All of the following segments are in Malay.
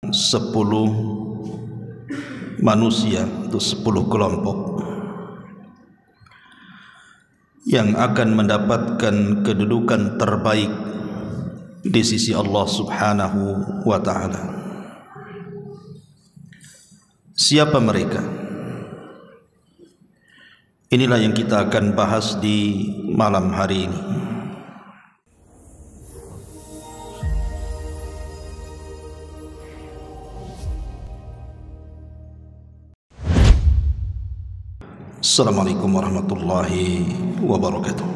10 manusia atau 10 kelompok yang akan mendapatkan kedudukan terbaik di sisi Allah Subhanahu wa ta'ala. Siapa mereka? Inilah yang kita akan bahas di malam hari ini. Assalamualaikum warahmatullahi wabarakatuh.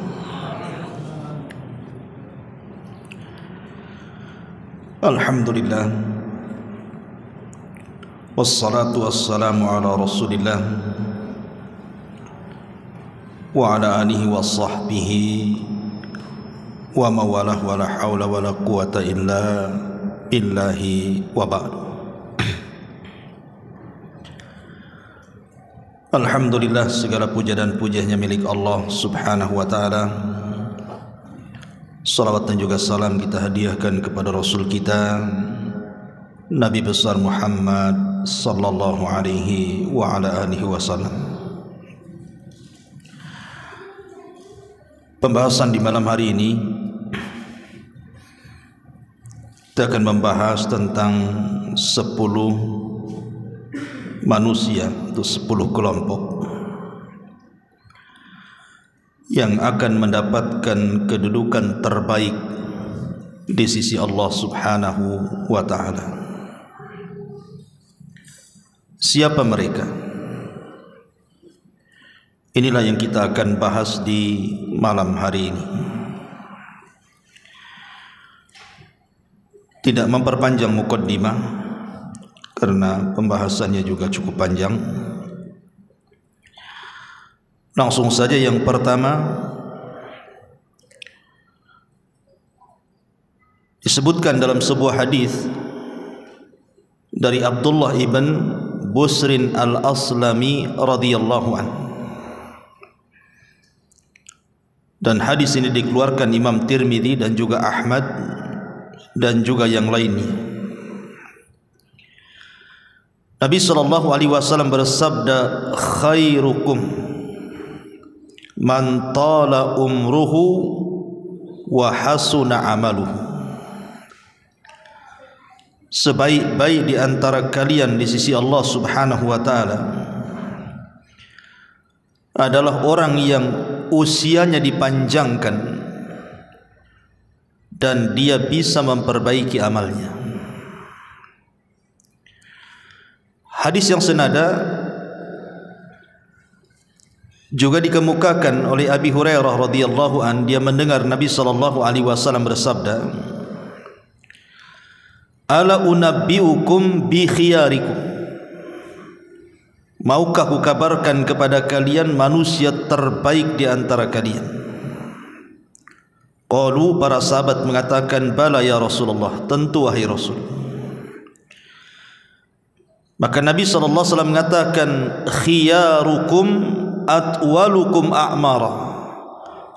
Alhamdulillah, wassalatu wassalamu ala rasulillah wa ala alihi wa sahbihi wa mawalah wa la hawla wa la quwata illa billahi wa ba'd. Alhamdulillah, segala puja dan pujiannya milik Allah Subhanahu wa ta'ala. Salawat dan juga salam kita hadiahkan kepada Rasul kita Nabi besar Muhammad sallallahu alaihi wa ala alihi wasallam. Pembahasan di malam hari ini kita akan membahas tentang 10 manusia atau 10 kelompok yang akan mendapatkan kedudukan terbaik di sisi Allah Subhanahu wa ta'ala. Siapa mereka? Inilah yang kita akan bahas di malam hari ini. Tidak memperpanjang muqaddimah karena pembahasannya juga cukup panjang. Langsung saja yang pertama, disebutkan dalam sebuah hadis dari Abdullah ibn Busrin al-Aslami radhiyallahu anhu, dan hadis ini dikeluarkan Imam Tirmidzi dan juga Ahmad dan juga yang lainnya. Nabi sallallahu alaihi wasallam bersabda, khairukum man tala umruhu wa hasuna amaluhu. Sebaik-baik di antara kalian di sisi Allah Subhanahu wa ta'ala adalah orang yang usianya dipanjangkan dan dia bisa memperbaiki amalnya. Hadis yang senada juga dikemukakan oleh Abi Hurairah radhiyallahu an. Dia mendengar Nabi sallallahu alaihi wasallam bersabda, ala unabbiukum bi khiyarikum, maukah ku kabarkan kepada kalian manusia terbaik di antara kalian? Qalu, para sahabat mengatakan, bala ya Rasulullah, tentu wahai Rasul. Maka Nabi SAW mengatakan, khiyarukum atwalukum a'mara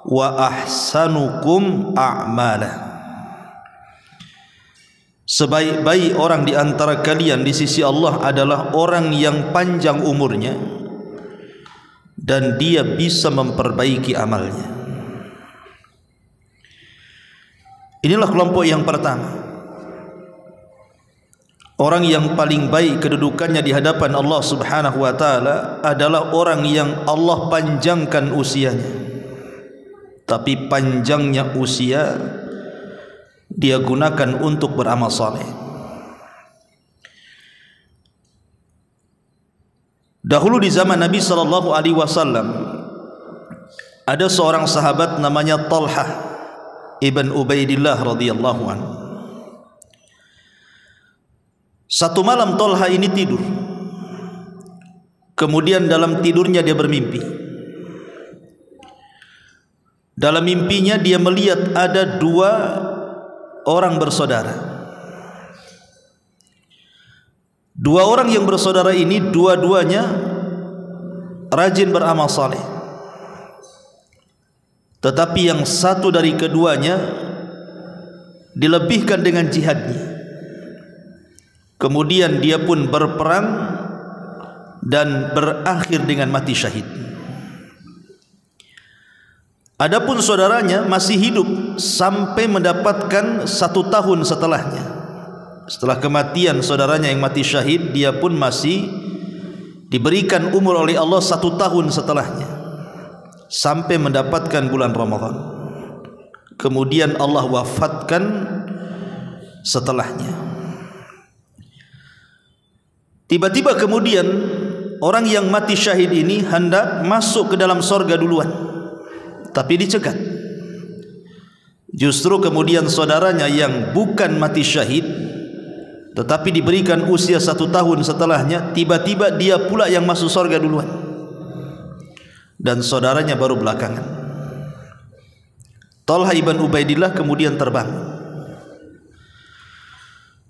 wa ahsanukum a'mala. Sebaik-baik orang di antara kalian di sisi Allah adalah orang yang panjang umurnya dan dia bisa memperbaiki amalnya. Inilah kelompok yang pertama. Orang yang paling baik kedudukannya di hadapan Allah Subhanahu wa ta'ala adalah orang yang Allah panjangkan usianya. Tapi panjangnya usia dia gunakan untuk beramal saleh. Dahulu di zaman Nabi sallallahu alaihi wasallam ada seorang sahabat namanya Talhah ibn Ubaidillah radhiyallahu anhu. Satu malam Talha ini tidur. Kemudian dalam tidurnya dia bermimpi. Dalam mimpinya dia melihat ada 2 orang bersaudara. 2 orang yang bersaudara ini dua-duanya rajin beramal saleh. Tetapi yang satu dari keduanya dilebihkan dengan jihadnya. kemudian dia pun berperang dan berakhir dengan mati syahid. Adapun saudaranya masih hidup sampai mendapatkan 1 tahun setelahnya. Setelah kematian saudaranya yang mati syahid, dia pun masih diberikan umur oleh Allah 1 tahun setelahnya, sampai mendapatkan bulan Ramadan. Kemudian Allah wafatkan setelahnya. Tiba-tiba kemudian orang yang mati syahid ini hendak masuk ke dalam sorga duluan, tapi dicegat. Justru kemudian saudaranya yang bukan mati syahid tetapi diberikan usia 1 tahun setelahnya, tiba-tiba dia pula yang masuk sorga duluan, dan saudaranya baru belakangan. Talha ibn Ubaidillah kemudian terbang.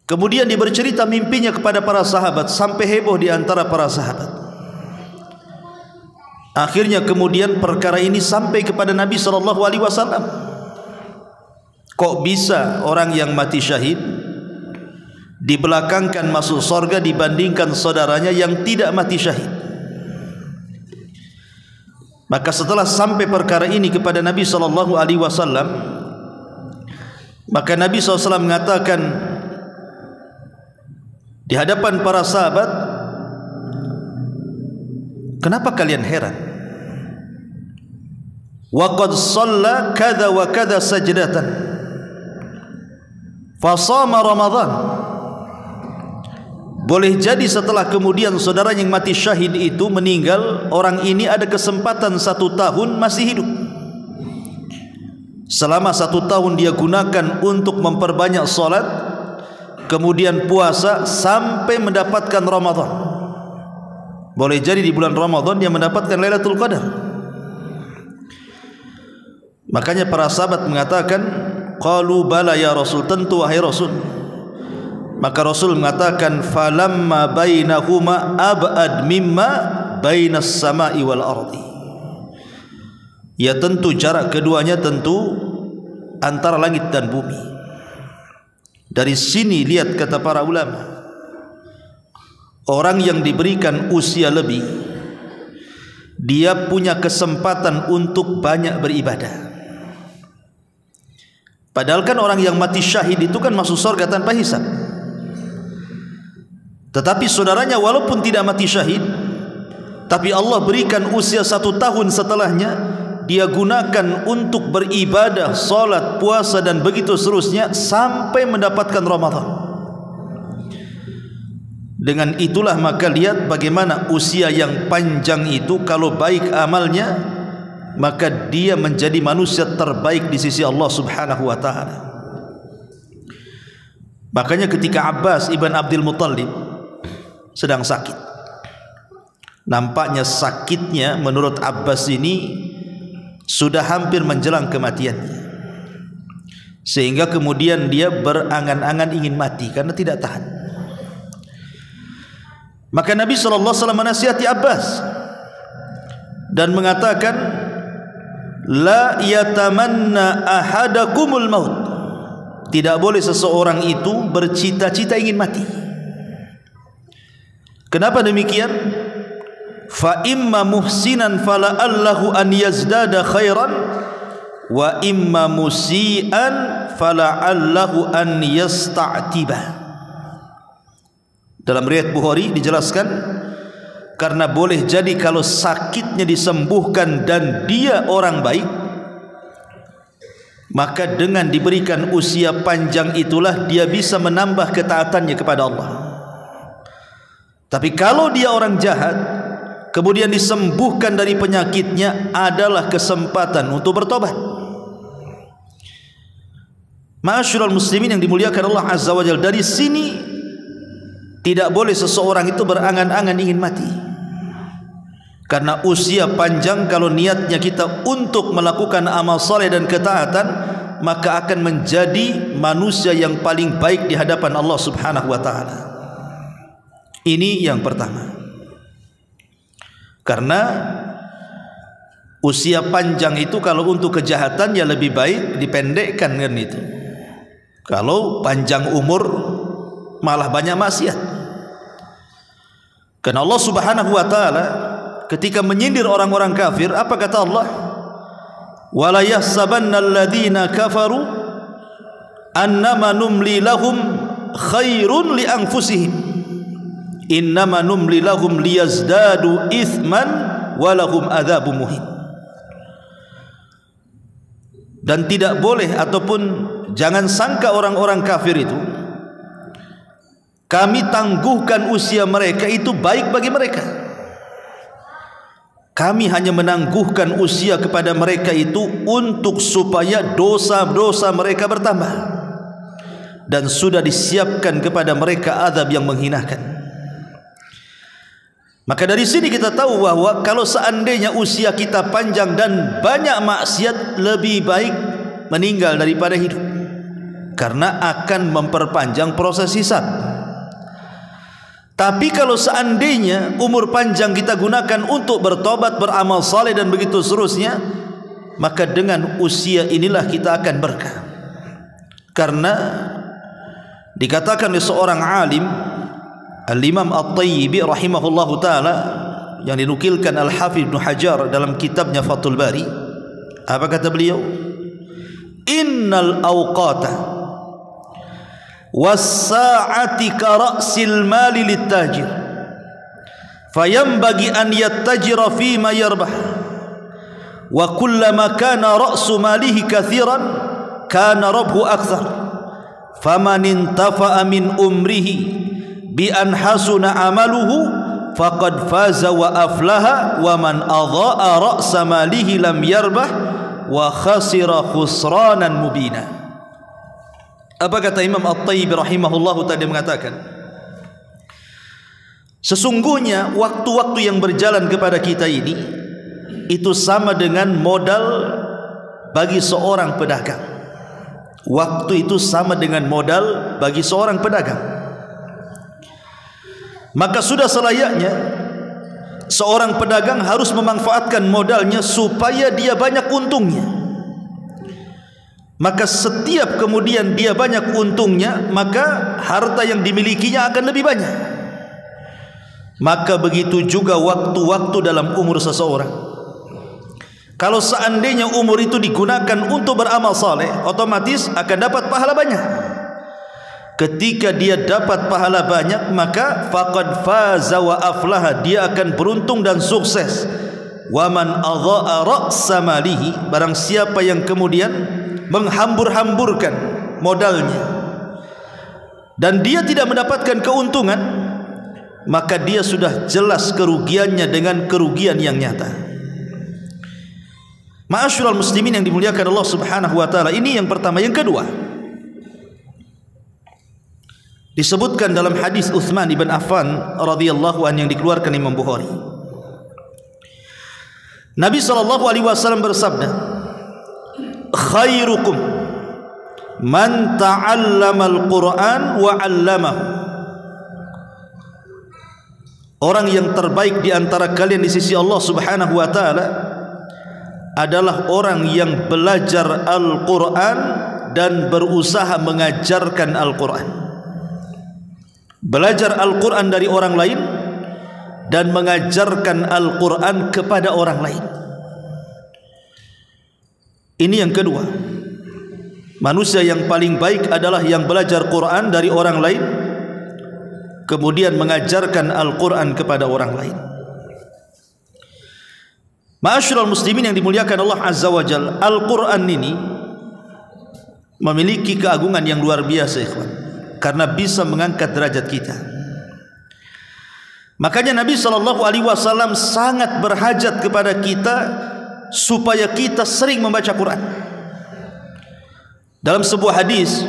Kemudian dia bercerita mimpinya kepada para sahabat, sampai heboh di antara para sahabat. Akhirnya kemudian perkara ini sampai kepada Nabi SAW. Kok bisa orang yang mati syahid dibelakangkan masuk sorga dibandingkan saudaranya yang tidak mati syahid? Maka setelah sampai perkara ini kepada Nabi SAW, maka Nabi SAW mengatakan di hadapan para sahabat, kenapa kalian heran? Wa qad shalla kadza wa kadza sajdatan fa shama Ramadan. Boleh jadi setelah kemudian saudara yang mati syahid itu meninggal, orang ini ada kesempatan 1 tahun masih hidup. Selama 1 tahun dia gunakan untuk memperbanyak salat, kemudian puasa sampai mendapatkan Ramadan. Boleh jadi di bulan Ramadan dia mendapatkan Lailatul Qadar. Makanya para sahabat mengatakan, qalu bala ya Rasul, tentu wahai Rasul. Maka Rasul mengatakan, falamma bainahuma ab'ad mimma bainas sama'i wal ardi. Ya tentu jarak keduanya tentu antara langit dan bumi. Dari sini lihat kata para ulama, orang yang diberikan usia lebih, dia punya kesempatan untuk banyak beribadah. Padahal kan orang yang mati syahid itu kan masuk surga tanpa hisab. Tetapi saudaranya walaupun tidak mati syahid, tapi Allah berikan usia 1 tahun setelahnya, dia gunakan untuk beribadah, salat, puasa dan begitu seterusnya sampai mendapatkan Ramadan. Dengan itulah maka lihat bagaimana usia yang panjang itu, kalau baik amalnya, maka dia menjadi manusia terbaik di sisi Allah Subhanahu wa taala. Makanya ketika Abbas ibn Abdul Muttalib sedang sakit, nampaknya sakitnya menurut Abbas ini sudah hampir menjelang kematiannya, sehingga kemudian dia berangan-angan ingin mati karena tidak tahan. Maka Nabi SAW menasihati Abbas dan mengatakan, la yatamanna ahadakumul maut. Tidak boleh seseorang itu bercita-cita ingin mati. Kenapa demikian? Fa imma muhsinan fala allahu an yazdada khairan wa imma musian fala allahu an yasta'tiba. Dalam riwayat Bukhari dijelaskan, karena boleh jadi kalau sakitnya disembuhkan dan dia orang baik, maka dengan diberikan usia panjang itulah dia bisa menambah ketaatannya kepada Allah. Tapi kalau dia orang jahat, kemudian disembuhkan dari penyakitnya, adalah kesempatan untuk bertobat. Ma'asyiral muslimin yang dimuliakan Allah Azza wa Jalla, dari sini tidak boleh seseorang itu berangan-angan ingin mati. Karena usia panjang, kalau niatnya kita untuk melakukan amal saleh dan ketaatan, maka akan menjadi manusia yang paling baik di hadapan Allah Subhanahu wa taala. Ini yang pertama. Karena usia panjang itu kalau untuk kejahatan ya lebih baik dipendekkan kan itu. Kalau panjang umur malah banyak maksiat. Karena Allah Subhanahu wa taala ketika menyindir orang-orang kafir, apa kata Allah? Wala yahsabanna alladhina kafaru annama numli lahum khairun li anfusihim innama numli lahum liyazdadu ithman walahum adzabun muhin. Dan tidak boleh ataupun jangan sangka orang-orang kafir itu kami tangguhkan usia mereka itu baik bagi mereka. Kami hanya menangguhkan usia kepada mereka itu untuk supaya dosa-dosa mereka bertambah, dan sudah disiapkan kepada mereka azab yang menghinakan. Maka dari sini kita tahu bahwa kalau seandainya usia kita panjang dan banyak maksiat, lebih baik meninggal daripada hidup, karena akan memperpanjang proses hisab. Tapi kalau seandainya umur panjang kita gunakan untuk bertobat, beramal saleh dan begitu seterusnya, maka dengan usia inilah kita akan berkah. Karena dikatakan oleh seorang alim, Al-Imam At-Tayyibi rahimahullahu ta'ala, yang dinukilkan Al-Hafidh Ibn Hajar dalam kitabnya Fathul Bari, apa kata beliau? Innal awqata was-sa'ati ka ra'sil mali lit-tajir fayanbaghi an yattajira fi ma yarbah wa kullama kana ra'su malihi kathiran kana rabhu akthar faman intafa'a min umrihi bi an hasuna amaluhu faqad faza wa aflaha wa man adha'a ra'sa malihi lam yarbah wa khasira khusranan mubina. Apa kata Imam At-Tayyibi rahimahullahu ta'ala? Dia mengatakan, sesungguhnya waktu-waktu yang berjalan kepada kita ini itu sama dengan modal bagi seorang pedagang. Waktu itu sama dengan modal bagi seorang pedagang. Maka sudah selayaknya seorang pedagang harus memanfaatkan modalnya supaya dia banyak untungnya. Maka setiap kemudian dia banyak untungnya, maka harta yang dimilikinya akan lebih banyak. Maka begitu juga waktu-waktu dalam umur seseorang. Kalau seandainya umur itu digunakan untuk beramal saleh, otomatis akan dapat pahala banyak. Ketika dia dapat pahala banyak, maka faqad faza wa aflaha, dia akan beruntung dan sukses. Wa man adha'a ra'sa malihi, barang siapa yang kemudian menghambur-hamburkan modalnya dan dia tidak mendapatkan keuntungan, maka dia sudah jelas kerugiannya dengan kerugian yang nyata. Ma'asyiral muslimin yang dimuliakan Allah Subhanahu wa taala, ini yang pertama. Yang kedua, disebutkan dalam hadis Utsman ibn Affan radhiyallahu anhu yang dikeluarkan Imam Bukhari. Nabi sallallahu alaihi wasallam bersabda, khairukum man ta'allama al-Qur'an wa 'allamahu. Orang yang terbaik di antara kalian di sisi Allah Subhanahu wa taala adalah orang yang belajar Al-Qur'an dan berusaha mengajarkan Al-Qur'an. Belajar Al-Qur'an dari orang lain dan mengajarkan Al-Qur'an kepada orang lain. Ini yang kedua. Manusia yang paling baik adalah yang belajar Quran dari orang lain, kemudian mengajarkan Al-Quran kepada orang lain. Ma'asyiral muslimin yang dimuliakan Allah Azza wa Jalla, Al-Quran ini memiliki keagungan yang luar biasa, ikhwan, karena bisa mengangkat derajat kita. Makanya Nabi SAW sangat berhajat kepada kita supaya kita sering membaca Quran. Dalam sebuah hadis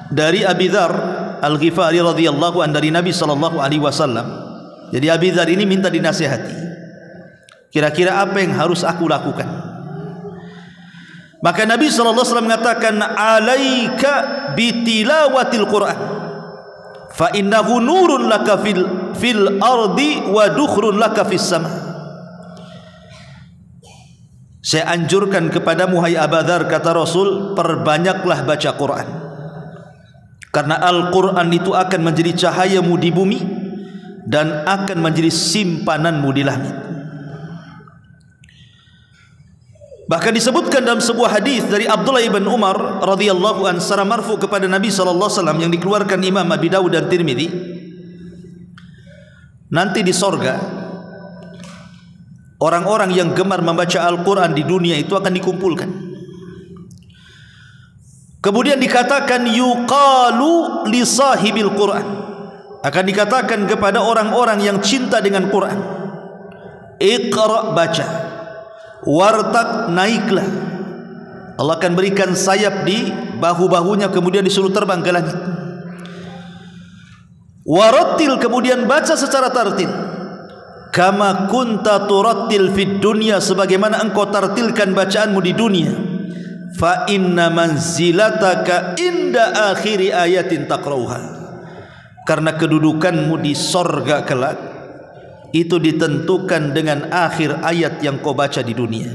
dari Abi Dzar Al-Ghifari radhiyallahu anhu dari Nabi SAW. Jadi Abi Dzar ini minta dinasihati, kira-kira apa yang harus aku lakukan? Maka Nabi SAW mengatakan, alaika bitilawatil Quran fa innahu nurun laka fil ardi wa dukhrun laka fis sama. Saya anjurkan kepadamu hai Abu Dzar, kata Rasul, perbanyaklah baca Quran. Karena Al-Quran itu akan menjadi cahayamu di bumi dan akan menjadi simpananmu di langit. Bahkan disebutkan dalam sebuah hadis dari Abdullah ibn Umar radhiyallahu anhu secara marfu kepada Nabi sallallahu alaihi wasallam yang dikeluarkan Imam Abi Dawud dan Tirmidzi, nanti di sorga orang-orang yang gemar membaca Al-Quran di dunia itu akan dikumpulkan. Kemudian dikatakan yuqalu li sahibil Quran, akan dikatakan kepada orang-orang yang cinta dengan Quran, iqra, baca, wartaq, naiklah. Allah akan berikan sayap di bahu-bahunya, kemudian disuruh terbang ke langit. Warattil, kemudian baca secara tartil, kama kunta turattil fid dunya, sebagaimana engkau tartilkan bacaanmu di dunia. Fa inna manzilataka inda akhiri ayatin taqrauha, karena kedudukanmu di sorga kelak itu ditentukan dengan akhir ayat yang kau baca di dunia.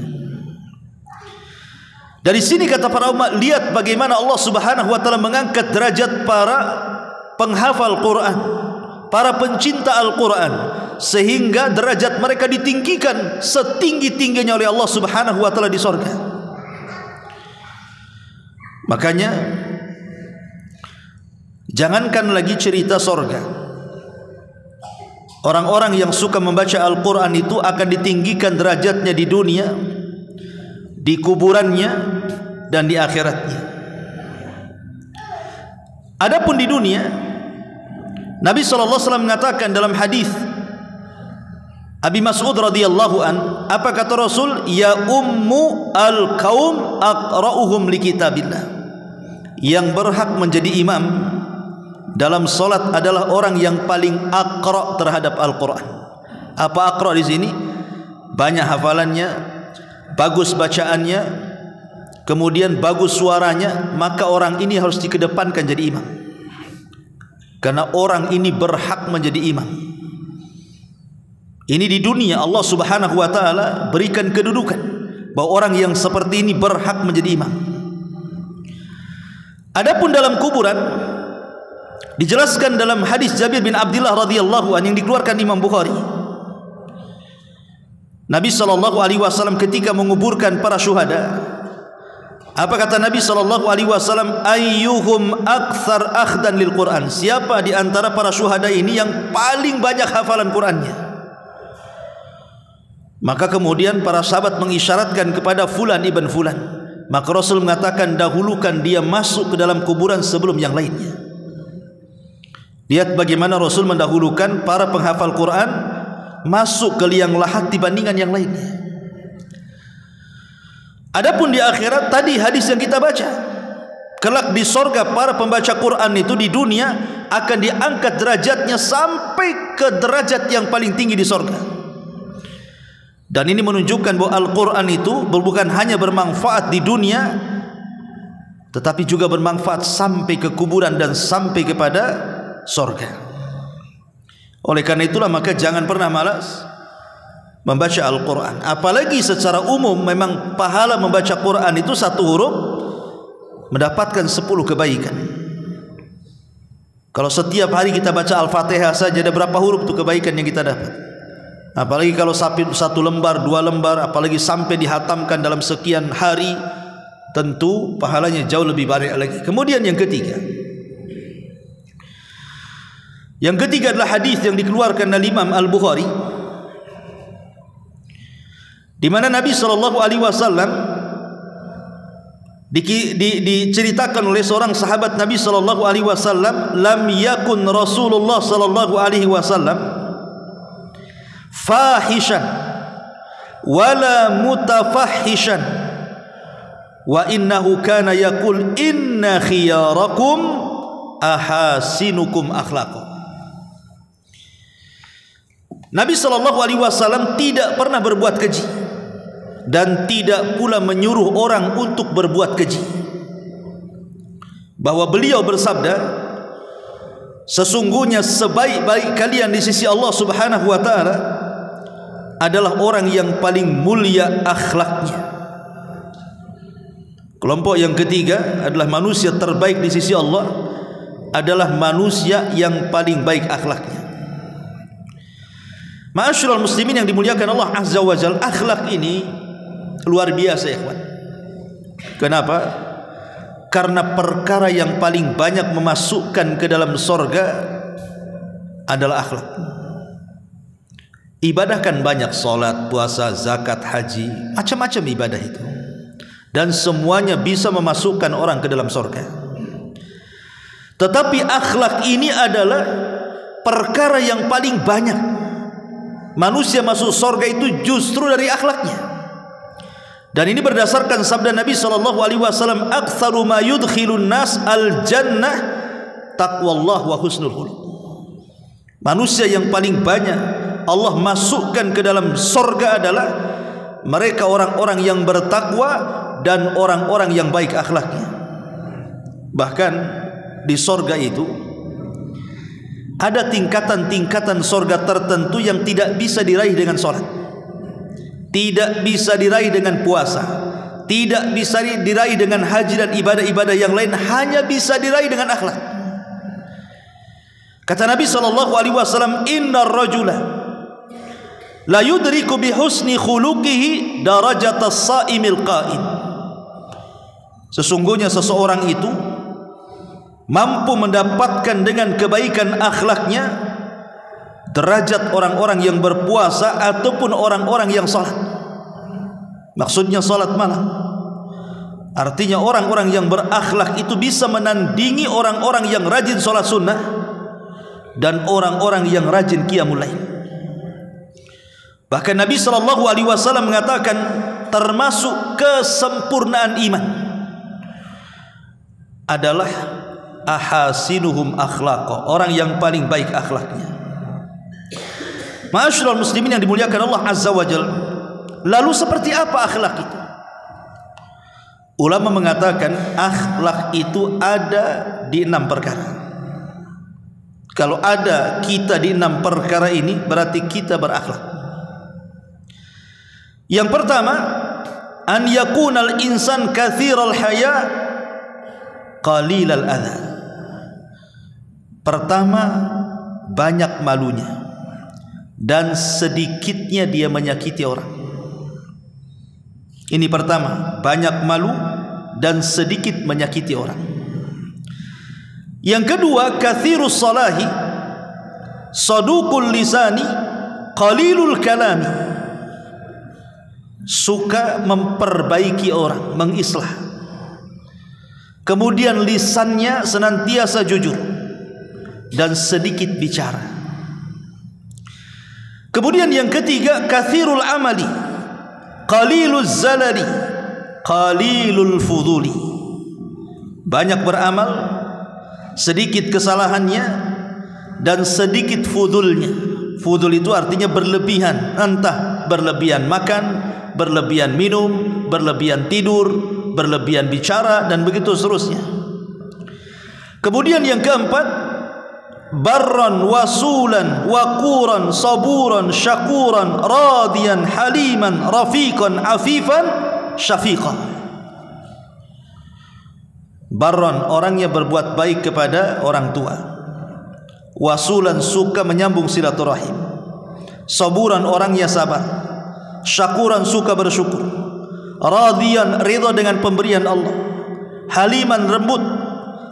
Dari sini kata para ulama, lihat bagaimana Allah Subhanahu wa taala mengangkat derajat para penghafal Quran, para pencinta Al-Quran, sehingga derajat mereka ditinggikan setinggi-tingginya oleh Allah Subhanahu wa taala di sorga. Makanya jangankan lagi cerita sorga, orang-orang yang suka membaca Al-Quran itu akan ditinggikan derajatnya di dunia, di kuburannya, dan di akhiratnya. Adapun di dunia, Nabi SAW mengatakan dalam hadis Abi Mas'ud radhiyallahu an, apa kata Rasul? Ya ummu al-qaum aqra'uhum li kitabillah. Yang berhak menjadi imam dalam solat adalah orang yang paling aqra' terhadap Al-Quran. Apa aqra' di sini? Banyak hafalannya, bagus bacaannya, kemudian bagus suaranya, maka orang ini harus dikedepankan jadi imam, karena orang ini berhak menjadi imam. Ini di dunia Allah Subhanahu wa taala berikan kedudukan bahwa orang yang seperti ini berhak menjadi imam. Adapun dalam kuburan, dijelaskan dalam hadis Jabir bin Abdullah radhiyallahu anhu yang dikeluarkan Imam Bukhari, Nabi SAW ketika menguburkan para syuhada, apa kata Nabi SAW? Ayyuhum akthar akhdan lil Quran, siapa di antara para syuhada ini yang paling banyak hafalan Qurannya? Maka kemudian para sahabat mengisyaratkan kepada Fulan ibn Fulan. Maka Rasul mengatakan, dahulukan dia masuk ke dalam kuburan sebelum yang lainnya. Lihat bagaimana Rasul mendahulukan para penghafal Quran masuk ke liang lahat dibandingkan yang lainnya. Adapun di akhirat, tadi hadis yang kita baca, kelak di sorga para pembaca Quran itu di dunia akan diangkat derajatnya sampai ke derajat yang paling tinggi di sorga. Dan ini menunjukkan bahwa Al-Quran itu bukan hanya bermanfaat di dunia, tetapi juga bermanfaat sampai ke kuburan dan sampai kepada sorga. Oleh karena itulah maka jangan pernah malas membaca Al-Quran. Apalagi secara umum memang pahala membaca Quran itu satu huruf mendapatkan 10 kebaikan. Kalau setiap hari kita baca Al-Fatihah saja, ada berapa huruf itu kebaikan yang kita dapat? Apalagi kalau satu lembar, 2 lembar, apalagi sampai dihatamkan dalam sekian hari, tentu pahalanya jauh lebih banyak lagi. Kemudian yang ketiga adalah hadis yang dikeluarkan oleh Imam Al-Bukhari, di mana Nabi SAW diceritakan oleh seorang sahabat Nabi SAW, lam yakun Rasulullah SAW fahishan wala mutafahishan wa innahu kana yaqul inna khiyarakum ahasinukum akhlaqan. Nabi SAW tidak pernah berbuat keji dan tidak pula menyuruh orang untuk berbuat keji. Bahwa beliau bersabda, sesungguhnya sebaik-baik kalian di sisi Allah Subhanahu wa taala adalah orang yang paling mulia akhlaknya. Kelompok yang ketiga adalah manusia terbaik di sisi Allah adalah manusia yang paling baik akhlaknya. Ma'asyiral muslimin yang dimuliakan Allah Azza wa Jalla, akhlak ini luar biasa ya kawan. Kenapa? Karena perkara yang paling banyak memasukkan ke dalam surga adalah akhlak. Ibadah kan banyak, salat, puasa, zakat, haji, macam-macam ibadah itu, dan semuanya bisa memasukkan orang ke dalam surga. Tetapi akhlak ini adalah perkara yang paling banyak manusia masuk surga itu justru dari akhlaknya. Dan ini berdasarkan sabda Nabi SAW, "Aktsaru ma yudkhilun nas al-jannah taqwallah wa husnul khuluq." Manusia yang paling banyak Allah masukkan ke dalam surga adalah mereka orang-orang yang bertakwa dan orang-orang yang baik akhlaknya. Bahkan di surga itu ada tingkatan-tingkatan surga tertentu yang tidak bisa diraih dengan sholat, tidak bisa diraih dengan puasa, tidak bisa diraih dengan haji dan ibadah-ibadah yang lain, hanya bisa diraih dengan akhlak. Kata Nabi SAW, "Innar rajula la yudriku bi husni khuluqihi darajatas saimil qa'im." Sesungguhnya seseorang itu mampu mendapatkan dengan kebaikan akhlaknya derajat orang-orang yang berpuasa ataupun orang-orang yang salat. Maksudnya salat malam. Artinya orang-orang yang berakhlak itu bisa menandingi orang-orang yang rajin salat sunnah dan orang-orang yang rajin qiyamul lail. Bahkan Nabi SAW mengatakan termasuk kesempurnaan iman adalah ahasinuhum akhlaqa, orang yang paling baik akhlaknya. Ma'asyiral muslimin yang dimuliakan Allah Azza wa Jalla, lalu seperti apa akhlak itu? Ulama mengatakan akhlak itu ada di 6 perkara. Kalau ada kita di 6 perkara ini, berarti kita berakhlak. Yang pertama, an yakunal insan kathiral haya qalilal adha. Pertama, banyak malunya dan sedikitnya dia menyakiti orang. Ini pertama, banyak malu dan sedikit menyakiti orang. Yang kedua, kathirus salahi saduqul lisani qalilul kalami. Suka memperbaiki orang, mengislah. Kemudian lisannya senantiasa jujur dan sedikit bicara. Kemudian yang ketiga, kathirul amali qaliluz zalali qalilul fuduli. Banyak beramal, sedikit kesalahannya dan sedikit fudulnya. Fudul itu artinya berlebihan, entah berlebihan makan, berlebihan minum, berlebihan tidur, berlebihan bicara, dan begitu seterusnya. Kemudian yang keempat, barran wasulan waquran saburan syakuran radiyan haliman rafiqan afifan syafiqan. Barran, orangnya berbuat baik kepada orang tua. Wasulan, suka menyambung silaturahim. Saburan, orangnya sabar. Syakuran, suka bersyukur. Radiyan, ridha dengan pemberian Allah. Haliman, lembut.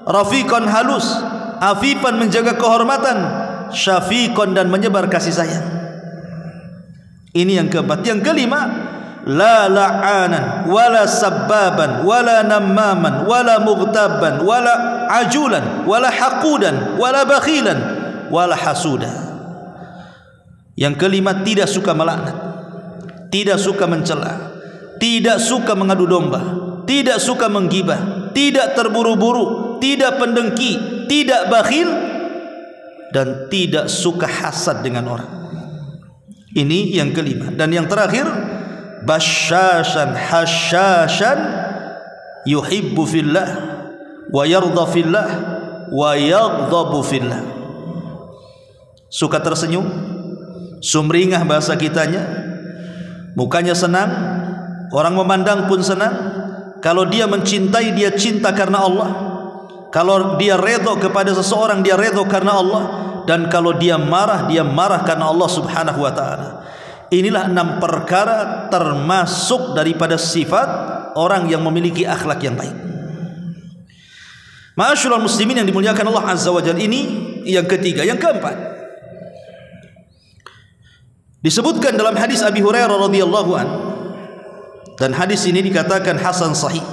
Rafiqan, halus. Afifan, menjaga kehormatan. Syafiqan, dan menyebar kasih sayang. Ini yang keempat. Yang kelima, la la'anan wala sabbaban wala nammaman wala mughtaban wala ajulan wala haqudan wala bakhilan wala hasuda. Yang kelima, tidak suka melaknat, tidak suka mencela, tidak suka mengadu domba, tidak suka menggibah, tidak terburu-buru, tidak pendengki, tidak bakhil, dan tidak suka hasad dengan orang. Ini yang kelima. Dan yang terakhir, basyashan hasyashan yuhibbu fillah wa yarda fillah wa yaghdabu fillah. Suka tersenyum, sumringah bahasa kitanya, mukanya senang, orang memandang pun senang. Kalau dia mencintai, dia cinta karena Allah. Kalau dia redha kepada seseorang, dia redha karena Allah, dan kalau dia marah karena Allah Subhanahu wa taala. Inilah 6 perkara termasuk daripada sifat orang yang memiliki akhlak yang baik. Ma'asyiral muslimin yang dimuliakan Allah Azza wa Jalla, ini yang ketiga. Yang keempat, disebutkan dalam hadis Abi Hurairah radhiyallahu an, dan hadis ini dikatakan hasan sahih.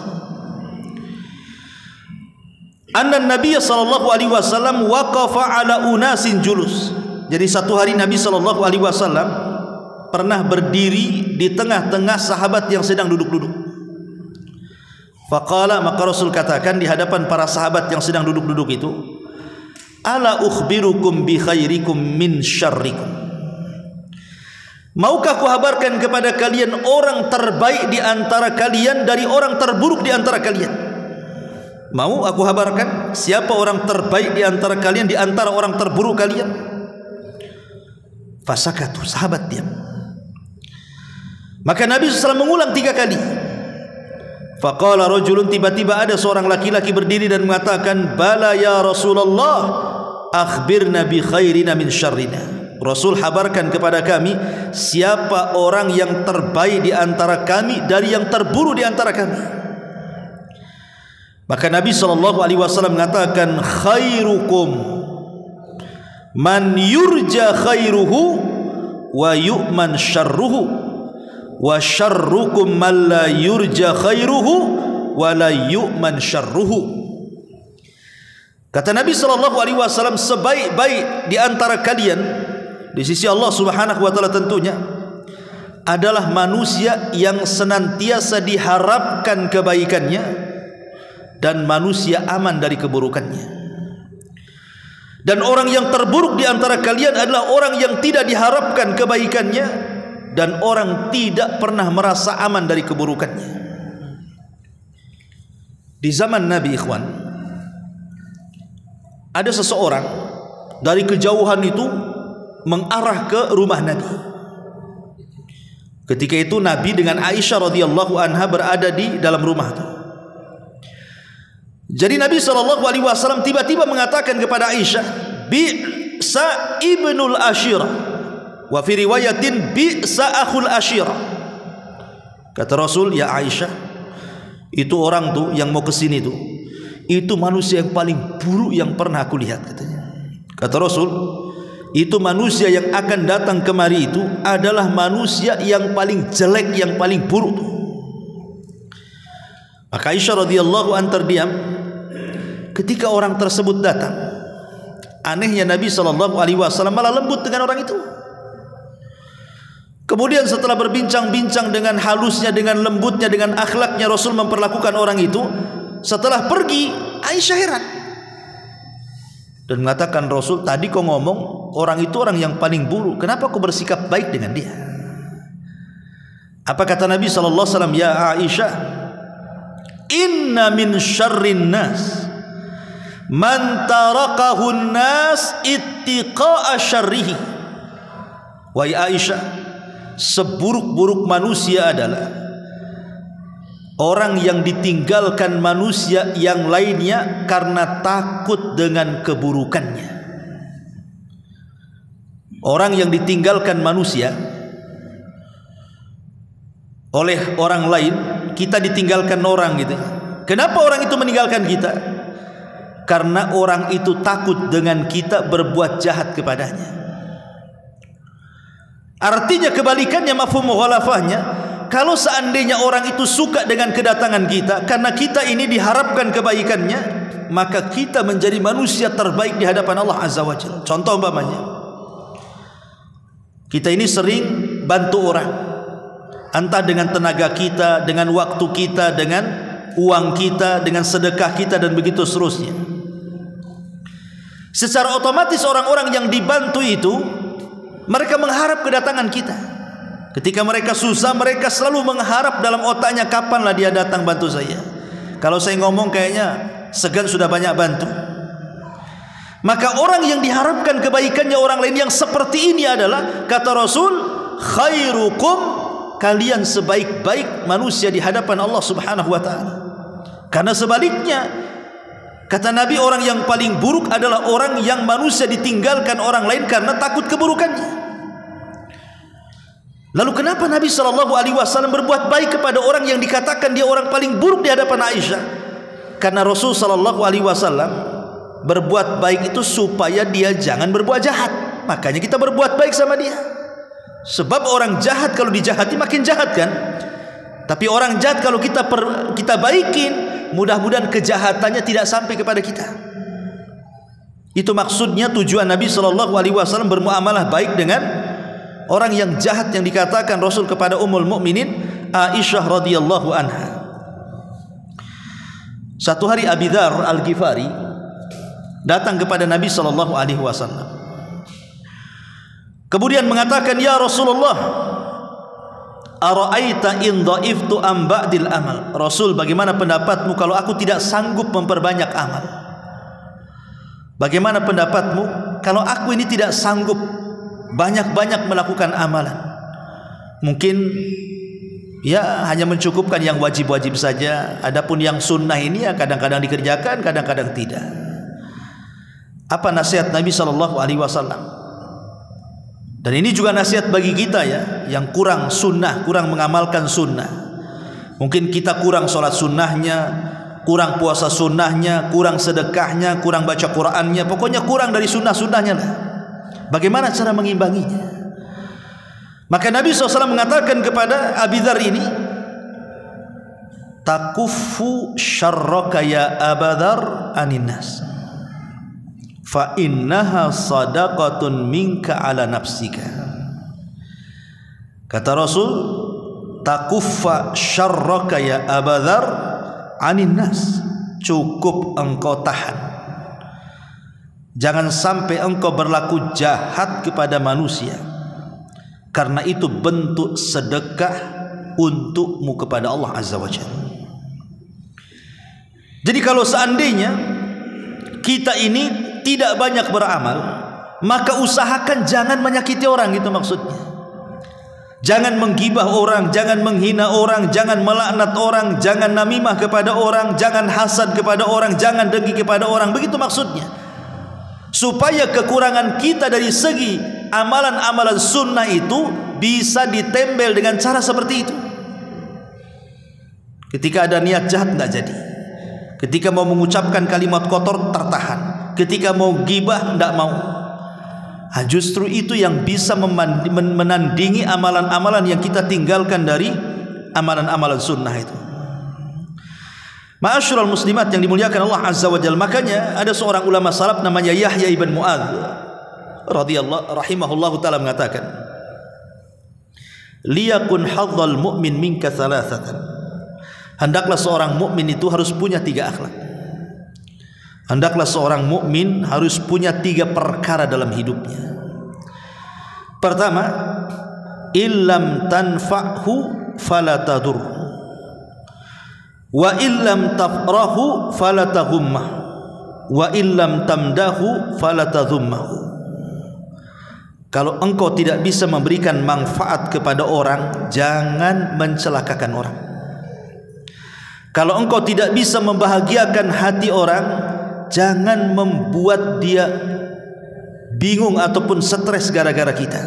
Anna Nabi sallallahu alaihi wasallam waqafa ala unasin julus. Jadi satu hari Nabi sallallahu alaihi wasallam pernah berdiri di tengah-tengah sahabat yang sedang duduk-duduk. Faqala, maka Rasul katakan di hadapan para sahabat yang sedang duduk-duduk itu, ala ukhbirukum bi khairikum min syarrikum. Maukah aku kabarkan kepada kalian orang terbaik di antara kalian dari orang terburuk di antara kalian? Mau aku kabarkan siapa orang terbaik di antara kalian di antara orang terburuk kalian? Fasakatu, sahabat diam. Maka Nabi SAW mengulang 3 kali. Faqala rajulun, tiba-tiba ada seorang laki-laki berdiri dan mengatakan, bala ya Rasulullah, akhbirna bi khairina min syarrina. Rasul, habarkan kepada kami siapa orang yang terbaik di antara kami dari yang terburuk di antara kami. Maka Nabi SAW mengatakan, khairukum man yurja khairuhu wa yu'man syarruhu, wa syarrukum man la yurja khairuhu wa la yu'man syarruhu. Kata Nabi SAW, sebaik-baik di antara kalian di sisi Allah Subhanahu wa taala tentunya adalah manusia yang senantiasa diharapkan kebaikannya dan manusia aman dari keburukannya. Dan orang yang terburuk di antara kalian adalah orang yang tidak diharapkan kebaikannya dan orang tidak pernah merasa aman dari keburukannya. Di zaman Nabi, ikhwan, ada seseorang dari kejauhan itu mengarah ke rumah Nabi. Ketika itu Nabi dengan Aisyah radhiyallahu anha berada di dalam rumah itu. Jadi Nabi SAW tiba-tiba mengatakan kepada Aisyah, bi'sa ibnul ashirah, wa fi riwayatin bi'sa akhul ashirah. Kata Rasul, ya Aisyah, itu orang tuh yang mau kesini tuh, itu manusia yang paling buruk yang pernah aku lihat, katanya. Kata Rasul, itu manusia yang akan datang kemari itu adalah manusia yang paling jelek, yang paling buruk. Maka Aisyah radhiyallahu anha terdiam ketika orang tersebut datang. Anehnya Nabi SAW malah lembut dengan orang itu. Kemudian setelah berbincang-bincang dengan halusnya, dengan lembutnya, dengan akhlaknya Rasul memperlakukan orang itu, setelah pergi Aisyah heran dan mengatakan, Rasul, tadi kau ngomong orang itu orang yang paling buruk, kenapa kau bersikap baik dengan dia? Apa kata Nabi SAW? Ya Aisyah, inna min syarrin nas man tarakahun nas ittiqa'a syarrihi. Wahai Aisyah, seburuk-buruk manusia adalah orang yang ditinggalkan manusia yang lainnya karena takut dengan keburukannya. Orang yang ditinggalkan manusia oleh orang lain, kita ditinggalkan orang gitu. Kenapa orang itu meninggalkan kita? Karena orang itu takut dengan kita berbuat jahat kepadanya. Artinya kebalikannya, mafhum mukhalafahnya, kalau seandainya orang itu suka dengan kedatangan kita karena kita ini diharapkan kebaikannya, maka kita menjadi manusia terbaik di hadapan Allah Azza wa Jalla. Contoh umpamanya, kita ini sering bantu orang, entah dengan tenaga kita, dengan waktu kita, dengan uang kita, dengan sedekah kita, dan begitu seterusnya. Secara otomatis orang-orang yang dibantu itu mereka mengharap kedatangan kita. Ketika mereka susah, mereka selalu mengharap dalam otaknya, kapanlah dia datang bantu saya. Kalau saya ngomong kayaknya segan sudah banyak bantu. Maka orang yang diharapkan kebaikannya orang lain yang seperti ini adalah, kata Rasul, khairukum, kalian sebaik-baik manusia di hadapan Allah Subhanahu wa taala. Karena sebaliknya, Kata Nabi, orang yang paling buruk adalah orang yang manusia ditinggalkan orang lain karena takut keburukannya. Lalu kenapa Nabi SAW berbuat baik kepada orang yang dikatakan dia orang paling buruk di hadapan Aisyah? Karena Rasul SAW berbuat baik itu supaya dia jangan berbuat jahat. Makanya kita berbuat baik sama dia. Sebab orang jahat kalau dijahati makin jahat kan. Tapi orang jahat kalau kita baikin, mudah-mudahan kejahatannya tidak sampai kepada kita. Itu maksudnya tujuan Nabi SAW bermuamalah baik dengan orang yang jahat yang dikatakan Rasul kepada Ummul Mukminin Aisyah radhiyallahu anha. Satu hari Abi Dzar Al-Ghifari datang kepada Nabi SAW. Kemudian mengatakan, "Ya Rasulullah, ara'aita in dha'iftu am ba'dil amal?" Rasul, bagaimana pendapatmu kalau aku tidak sanggup memperbanyak amal? Bagaimana pendapatmu kalau aku ini tidak sanggup banyak-banyak melakukan amalan? Mungkin ya hanya mencukupkan yang wajib-wajib saja. Adapun yang sunnah ini ya kadang-kadang dikerjakan, kadang-kadang tidak. Apa nasihat Nabi SAW? Dan ini juga nasihat bagi kita ya, yang kurang sunnah, kurang mengamalkan sunnah. Mungkin kita kurang sholat sunnahnya, kurang puasa sunnahnya, kurang sedekahnya, kurang baca Qur'annya, pokoknya kurang dari sunnah-sunnahnya lah. Bagaimana cara mengimbanginya? Maka Nabi SAW mengatakan kepada Abi Dzar ini, "Takuffu syarraka ya Aba Dzar anin nas, fa innaha sadaqatun minka ala nafsika." Kata Rasul, "Takuffa syarraka ya Aba Dzar anin nas." Cukup engkau tahan, jangan sampai engkau berlaku jahat kepada manusia, karena itu bentuk sedekah untukmu kepada Allah Azza wa Jalla. Jadi kalau seandainya kita ini tidak banyak beramal, maka usahakan jangan menyakiti orang, gitu maksudnya. Jangan menggibah orang, jangan menghina orang, jangan melaknat orang, jangan namimah kepada orang, jangan hasad kepada orang, jangan dengki kepada orang. Begitu maksudnya, supaya kekurangan kita dari segi amalan-amalan sunnah itu bisa ditempel dengan cara seperti itu. Ketika ada niat jahat tidak jadi, ketika mau mengucapkan kalimat kotor tertahan, ketika mau gibah tidak mau. Justru itu yang bisa menandingi amalan-amalan yang kita tinggalkan dari amalan-amalan sunnah itu. Ma'asyiral muslimat yang dimuliakan Allah Azza wa Jalla. Makanya ada seorang ulama salaf namanya Yahya ibn Mu'adz radhiyallahu rahimahullahu taala mengatakan, "Liyakun hadzal mu'min minka thalathatan." Hendaklah seorang mukmin itu harus punya 3 akhlak. Hendaklah seorang mukmin harus punya 3 perkara dalam hidupnya. Pertama, illam tanfa'hu fala tadurhu, wa illam tafrahu fala taghumma, wa illam tamdahu fala tadhummahu. Kalau engkau tidak bisa memberikan manfaat kepada orang, jangan mencelakakan orang. Kalau engkau tidak bisa membahagiakan hati orang, jangan membuat dia bingung ataupun stres gara-gara kita.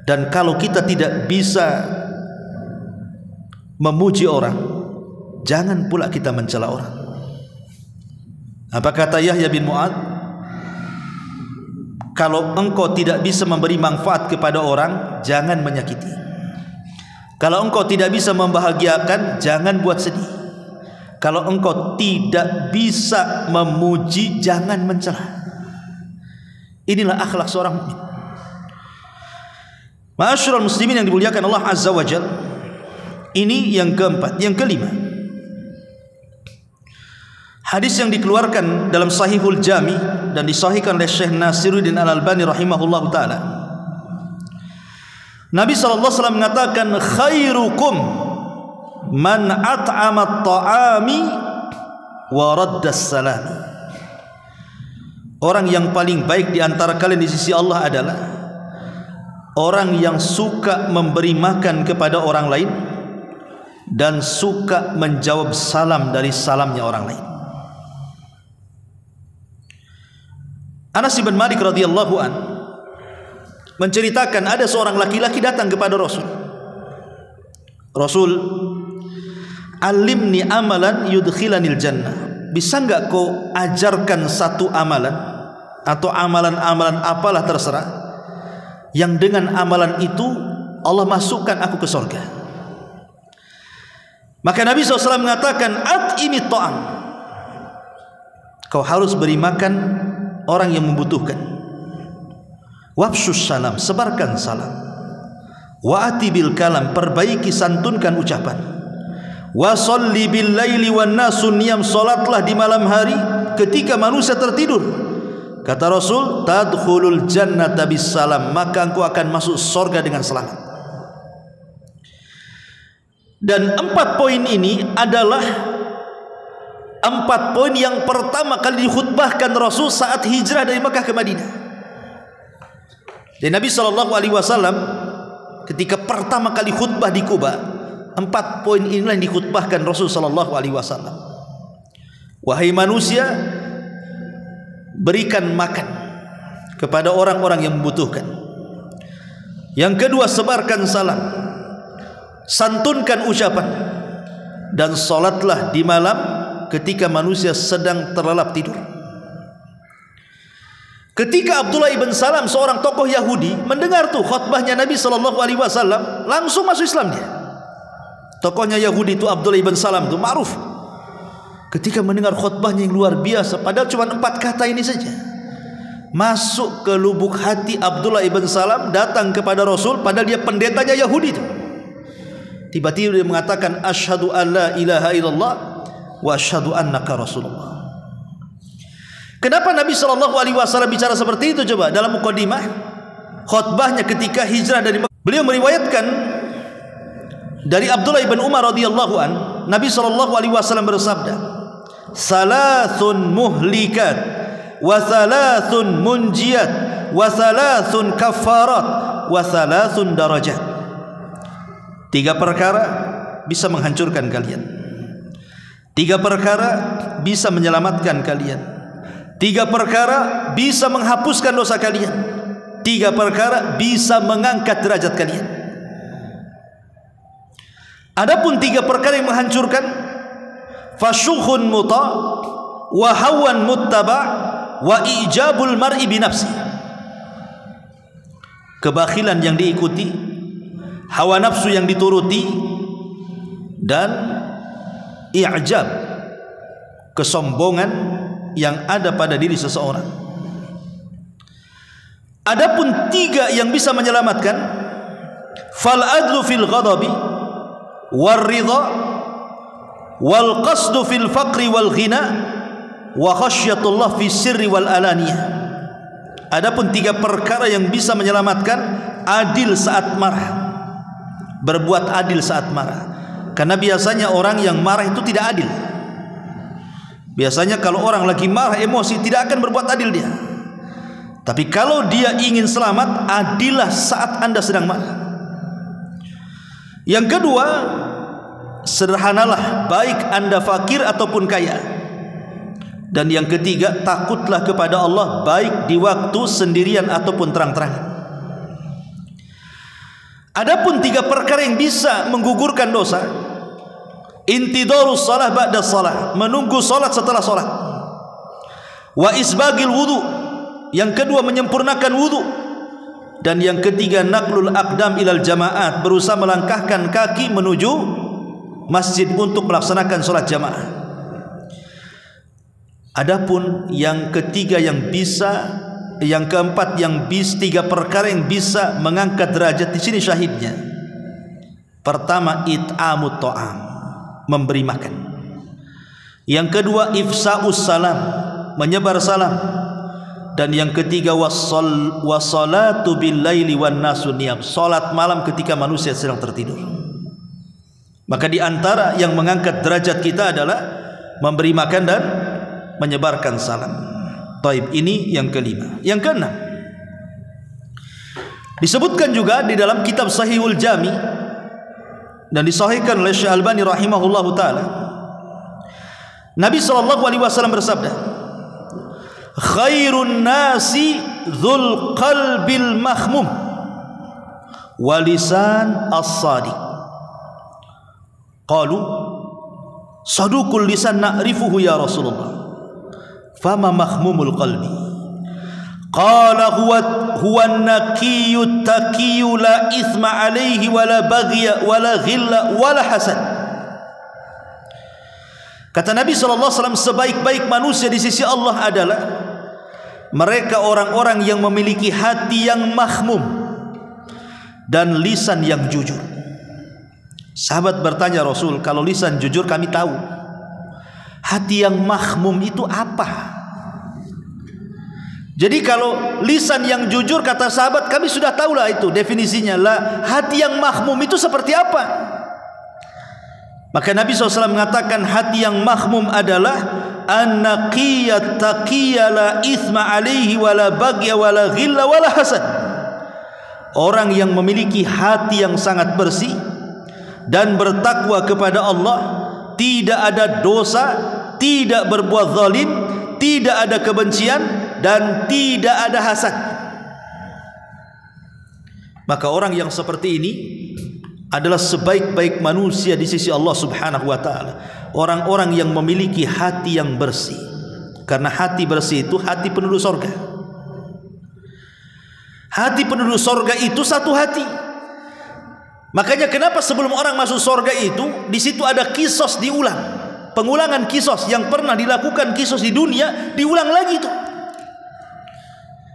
Dan kalau kita tidak bisa memuji orang, jangan pula kita mencela orang. Apa kata Yahya bin Mu'adz? Kalau engkau tidak bisa memberi manfaat kepada orang, jangan menyakiti. Kalau engkau tidak bisa membahagiakan, jangan buat sedih. Kalau engkau tidak bisa memuji, jangan mencela. Inilah akhlak seorang mukmin. Ma'asyiral muslimin yang dimuliakan Allah Azza wa Jalla. Ini yang keempat. Yang kelima, hadis yang dikeluarkan dalam Sahihul Jami dan disahihkan oleh Syekh Nasiruddin Al-Albani rahimahullahu taala. Nabi SAW mengatakan, "Khairukum man at'ama at-ta'ami wa radda as-salami." Orang yang paling baik di antara kalian di sisi Allah adalah orang yang suka memberi makan kepada orang lain dan suka menjawab salam dari salamnya orang lain. Anas bin Malik radhiyallahu an menceritakan ada seorang laki-laki datang kepada Rasul. Rasul, alimni amalan yudkhilanil jannah. Bisa enggak kau ajarkan satu amalan atau amalan-amalan apalah terserah yang dengan amalan itu Allah masukkan aku ke surga. Maka Nabi SAW mengatakan, at'imi ta'am. Kau harus beri makan orang yang membutuhkan. Wafsus salam, sebarkan salam. Wa'ati bil kalam, perbaiki santunkan ucapan. Wa sholli bil laili wan nasu niyam, salatlah di malam hari ketika manusia tertidur. Kata Rasul, tadkhulul jannata bis salam, maka engkau akan masuk surga dengan selamat. Dan 4 poin ini adalah 4 poin yang pertama kali dikhutbahkan Rasul saat hijrah dari Makkah ke Madinah. Dan Nabi SAW ketika pertama kali khutbah di Kuba, 4 poin inilah yang dikhutbahkan Rasul SAW. Wahai manusia, berikan makan kepada orang-orang yang membutuhkan. Yang kedua, sebarkan salam, santunkan ucapan, dan salatlah di malam ketika manusia sedang terlelap tidur. Ketika Abdullah ibn Salam, seorang tokoh Yahudi, mendengar tuh khutbahnya Nabi SAW, langsung masuk Islam dia. Tokohnya Yahudi itu Abdullah ibn Salam itu ma'ruf. Ketika mendengar khutbahnya yang luar biasa, padahal cuma 4 kata ini saja, masuk ke lubuk hati Abdullah ibn Salam, datang kepada Rasul, padahal dia pendetanya Yahudi itu. Tiba-tiba dia mengatakan, asyhadu an la ilaha illallah wa asyhadu annaka rasulullah. Kenapa Nabi SAW bicara seperti itu? Coba dalam mukadimah khutbahnya ketika hijrah dari Makkah, beliau meriwayatkan dari Abdullah ibn Umar radhiyallahu an, Nabi SAW bersabda, salasun muhlikat wa salasun munjiyat wa salasun kafarat wa salasun darajat. 3 perkara bisa menghancurkan kalian, 3 perkara bisa menyelamatkan kalian, 3 perkara bisa menghapuskan dosa kalian, 3 perkara bisa mengangkat derajat kalian. Adapun 3 perkara yang menghancurkan, fasyukhun muta wa hawan muttaba wa ijabul mar'i binafsi. Kebakhilan yang diikuti, hawa nafsu yang dituruti, dan i'jab, kesombongan yang ada pada diri seseorang. Adapun 3 yang bisa menyelamatkan, fal adlu fil ghadabi war ridha wal qasdu fil faqri wal ghina wa khasyatullah fi sirri wal alaniyah. Adapun 3 perkara yang bisa menyelamatkan, adil saat marah, berbuat adil saat marah. Karena biasanya orang yang marah itu tidak adil. Biasanya kalau orang lagi marah, emosi, tidak akan berbuat adil dia. Tapi kalau dia ingin selamat, adillah saat Anda sedang marah. Yang kedua, sederhanalah, baik Anda fakir ataupun kaya. Dan yang ketiga, takutlah kepada Allah, baik di waktu sendirian ataupun terang-terangan. Adapun 3 perkara yang bisa menggugurkan dosa, intidarus salah ba'da salah, menunggu salat setelah salat, wa isbagil wudu, yang kedua menyempurnakan wudu, dan yang ketiga naqlul aqdam ilal jamaat, berusaha melangkahkan kaki menuju masjid untuk melaksanakan salat jamaah. Adapun yang ketiga yang bisa, yang keempat yang bisa, 3 perkara yang bisa mengangkat derajat, di sini syahidnya. Pertama, it'amut ta'am, memberi makan. Yang kedua, ifsa'us salam, menyebar salam. Dan yang ketiga, wassalatu bil laili wan nasu niyam, salat malam ketika manusia sedang tertidur. Maka di antara yang mengangkat derajat kita adalah memberi makan dan menyebarkan salam. Taib, ini yang kelima. Yang keenam, disebutkan juga di dalam kitab Sahihul Jami dan disahihkan oleh Syekh Albani rahimahullahu taala, Nabi SAW bersabda, khairun nasi dzul qalbil mahmum wa lisan as-sadiq. Qalu saduqul lisan na'rifuhu ya Rasulullah, fama mahmumul qalbi? Qala huwa an-naqiyyu taqiyyu la ithma alayhi wala baghya wala ghilla wala hasad. Kata Nabi SAW, sebaik-baik manusia di sisi Allah adalah mereka orang-orang yang memiliki hati yang mahmum dan lisan yang jujur. Sahabat bertanya, Rasul, kalau lisan jujur kami tahu, hati yang mahmum itu apa? Jadi kalau lisan yang jujur, kata sahabat, kami sudah tahulah itu definisinya. Lah, hati yang mahmum itu seperti apa? Maka Nabi SAW mengatakan hati yang mahmum adalah an-naqiyat taqiyya la ithma alaihi wala baghya wala ghilla wala hasad. Orang yang memiliki hati yang sangat bersih dan bertakwa kepada Allah, tidak ada dosa, tidak berbuat zalim, tidak ada kebencian, dan tidak ada hasad. Maka orang yang seperti ini adalah sebaik-baik manusia di sisi Allah Subhanahu wa taala. Orang-orang yang memiliki hati yang bersih. Karena hati bersih itu hati penduduk surga. Hati penduduk surga itu satu hati. Makanya kenapa sebelum orang masuk surga itu, di situ ada kisos diulang. Pengulangan kisos yang pernah dilakukan kisos di dunia diulang lagi itu,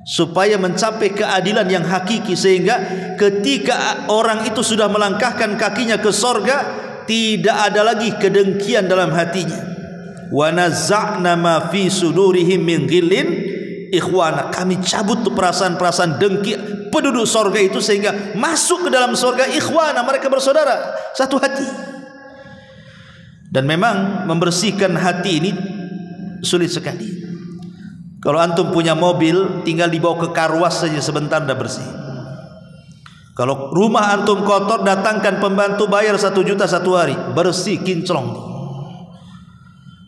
supaya mencapai keadilan yang hakiki, sehingga ketika orang itu sudah melangkahkan kakinya ke surga, tidak ada lagi kedengkian dalam hatinya. Wa nazza'na ma fi sudurihim min ghillin ikhwana. Kami cabut tuh perasaan-perasaan dengki penduduk surga itu, sehingga masuk ke dalam surga ikhwana, mereka bersaudara, satu hati. Dan memang membersihkan hati ini sulit sekali. Kalau antum punya mobil, tinggal dibawa ke karwas saja sebentar dah bersih. Kalau rumah antum kotor, datangkan pembantu, bayar 1 juta satu hari, bersih kinclong.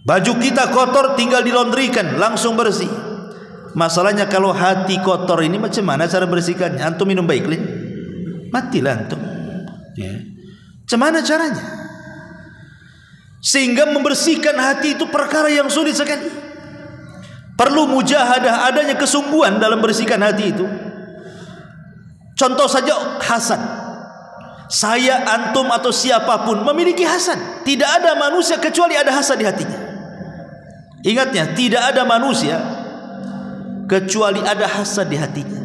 Baju kita kotor, tinggal dilondrikan, langsung bersih. Masalahnya kalau hati kotor ini macam mana cara bersihkannya? Antum minum Baiklin, matilah antum. Ya. Macam mana caranya? Sehingga membersihkan hati itu perkara yang sulit sekali. Perlu mujahadah, adanya kesungguhan dalam bersihkan hati itu. Contoh saja hasad. Saya, antum atau siapapun memiliki hasad. Tidak ada manusia kecuali ada hasad di hatinya. Ingatnya, tidak ada manusia kecuali ada hasad di hatinya.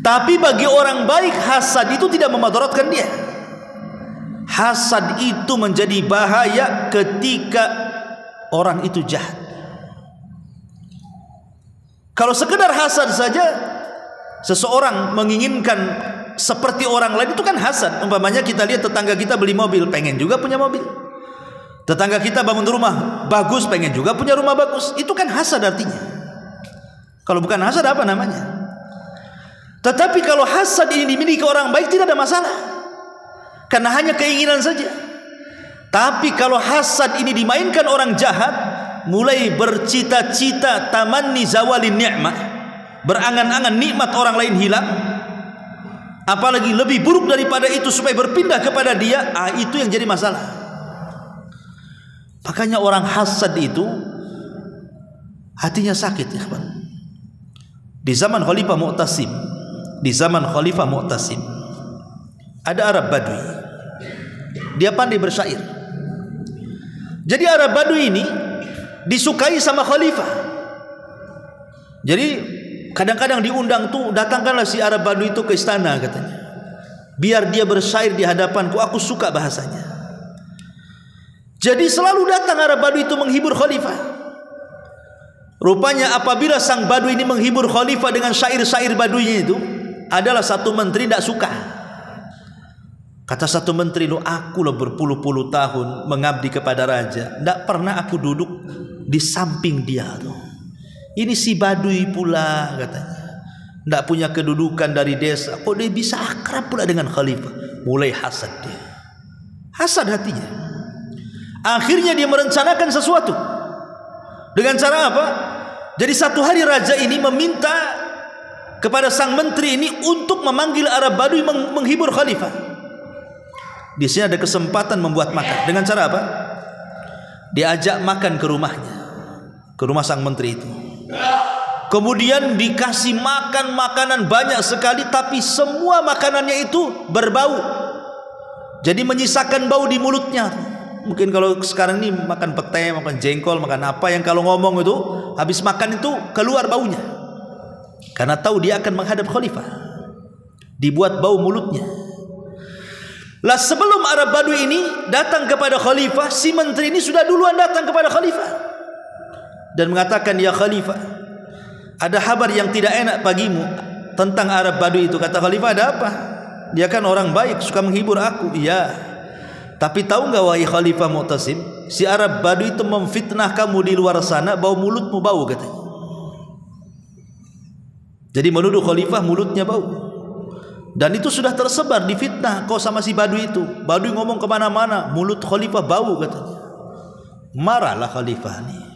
Tapi bagi orang baik, hasad itu tidak memadaratkan dia. Hasad itu menjadi bahaya ketika orang itu jahat. Kalau sekedar hasad saja, seseorang menginginkan seperti orang lain, itu kan hasad. Umpamanya kita lihat tetangga kita beli mobil, pengen juga punya mobil. Tetangga kita bangun rumah bagus, pengen juga punya rumah bagus. Itu kan hasad artinya. Kalau bukan hasad apa namanya? Tetapi kalau hasad ini dimiliki orang baik, tidak ada masalah, karena hanya keinginan saja. Tapi kalau hasad ini dimainkan orang jahat, mulai bercita-cita tamanni zawalin ni'mah, berangan-angan nikmat orang lain hilang, apalagi lebih buruk daripada itu supaya berpindah kepada dia, itu yang jadi masalah. Makanya orang hasad itu hatinya sakit, ya kawan. Di zaman Khalifah Mu'tasim, ada Arab Badui. Dia pandai bersyair. Jadi Arab Badui ini disukai sama khalifah. Jadi kadang-kadang diundang tuh, datangkanlah si Arab Badui itu ke istana katanya, biar dia bersyair di hadapanku, aku suka bahasanya. Jadi selalu datang Arab Badui itu menghibur khalifah. Rupanya apabila sang Badui ini menghibur khalifah dengan syair-syair Baduinya itu, adalah satu menteri tidak suka. Kata satu menteri, lo aku lo berpuluh-puluh tahun mengabdi kepada raja, tidak pernah aku duduk di samping dia tuh. Ini si Badui pula katanya, tidak punya kedudukan dari desa, kok dia bisa akrab pula dengan khalifah. Mulai hasad dia, hasad hatinya. Akhirnya dia merencanakan sesuatu. Dengan cara apa? Jadi satu hari raja ini meminta kepada sang menteri ini untuk memanggil Arab Badui menghibur khalifah. Di sini ada kesempatan membuat makan. Dengan cara apa? Diajak makan ke rumahnya, ke rumah sang menteri itu. Kemudian dikasih makan makanan banyak sekali, tapi semua makanannya itu berbau. Jadi menyisakan bau di mulutnya. Mungkin kalau sekarang ini makan pete, makan jengkol, makan apa yang kalau ngomong itu habis makan itu keluar baunya. Karena tahu dia akan menghadap khalifah, dibuat bau mulutnya. Lah sebelum Arab Badui ini datang kepada khalifah, si menteri ini sudah duluan datang kepada khalifah dan mengatakan, ya khalifah, ada kabar yang tidak enak bagimu tentang Arab Badui itu. Kata khalifah, ada apa? Dia kan orang baik, suka menghibur aku. Iya, tapi tahu nggak wahai Khalifah Mu'tasim, si Arab Badui itu memfitnah kamu di luar sana, bau mulutmu bau katanya. Jadi menuduh khalifah mulutnya bau. Dan itu sudah tersebar di fitnah kau sama si Badui itu. Badui ngomong kemana-mana, mulut khalifah bau katanya. Marahlah khalifah nih.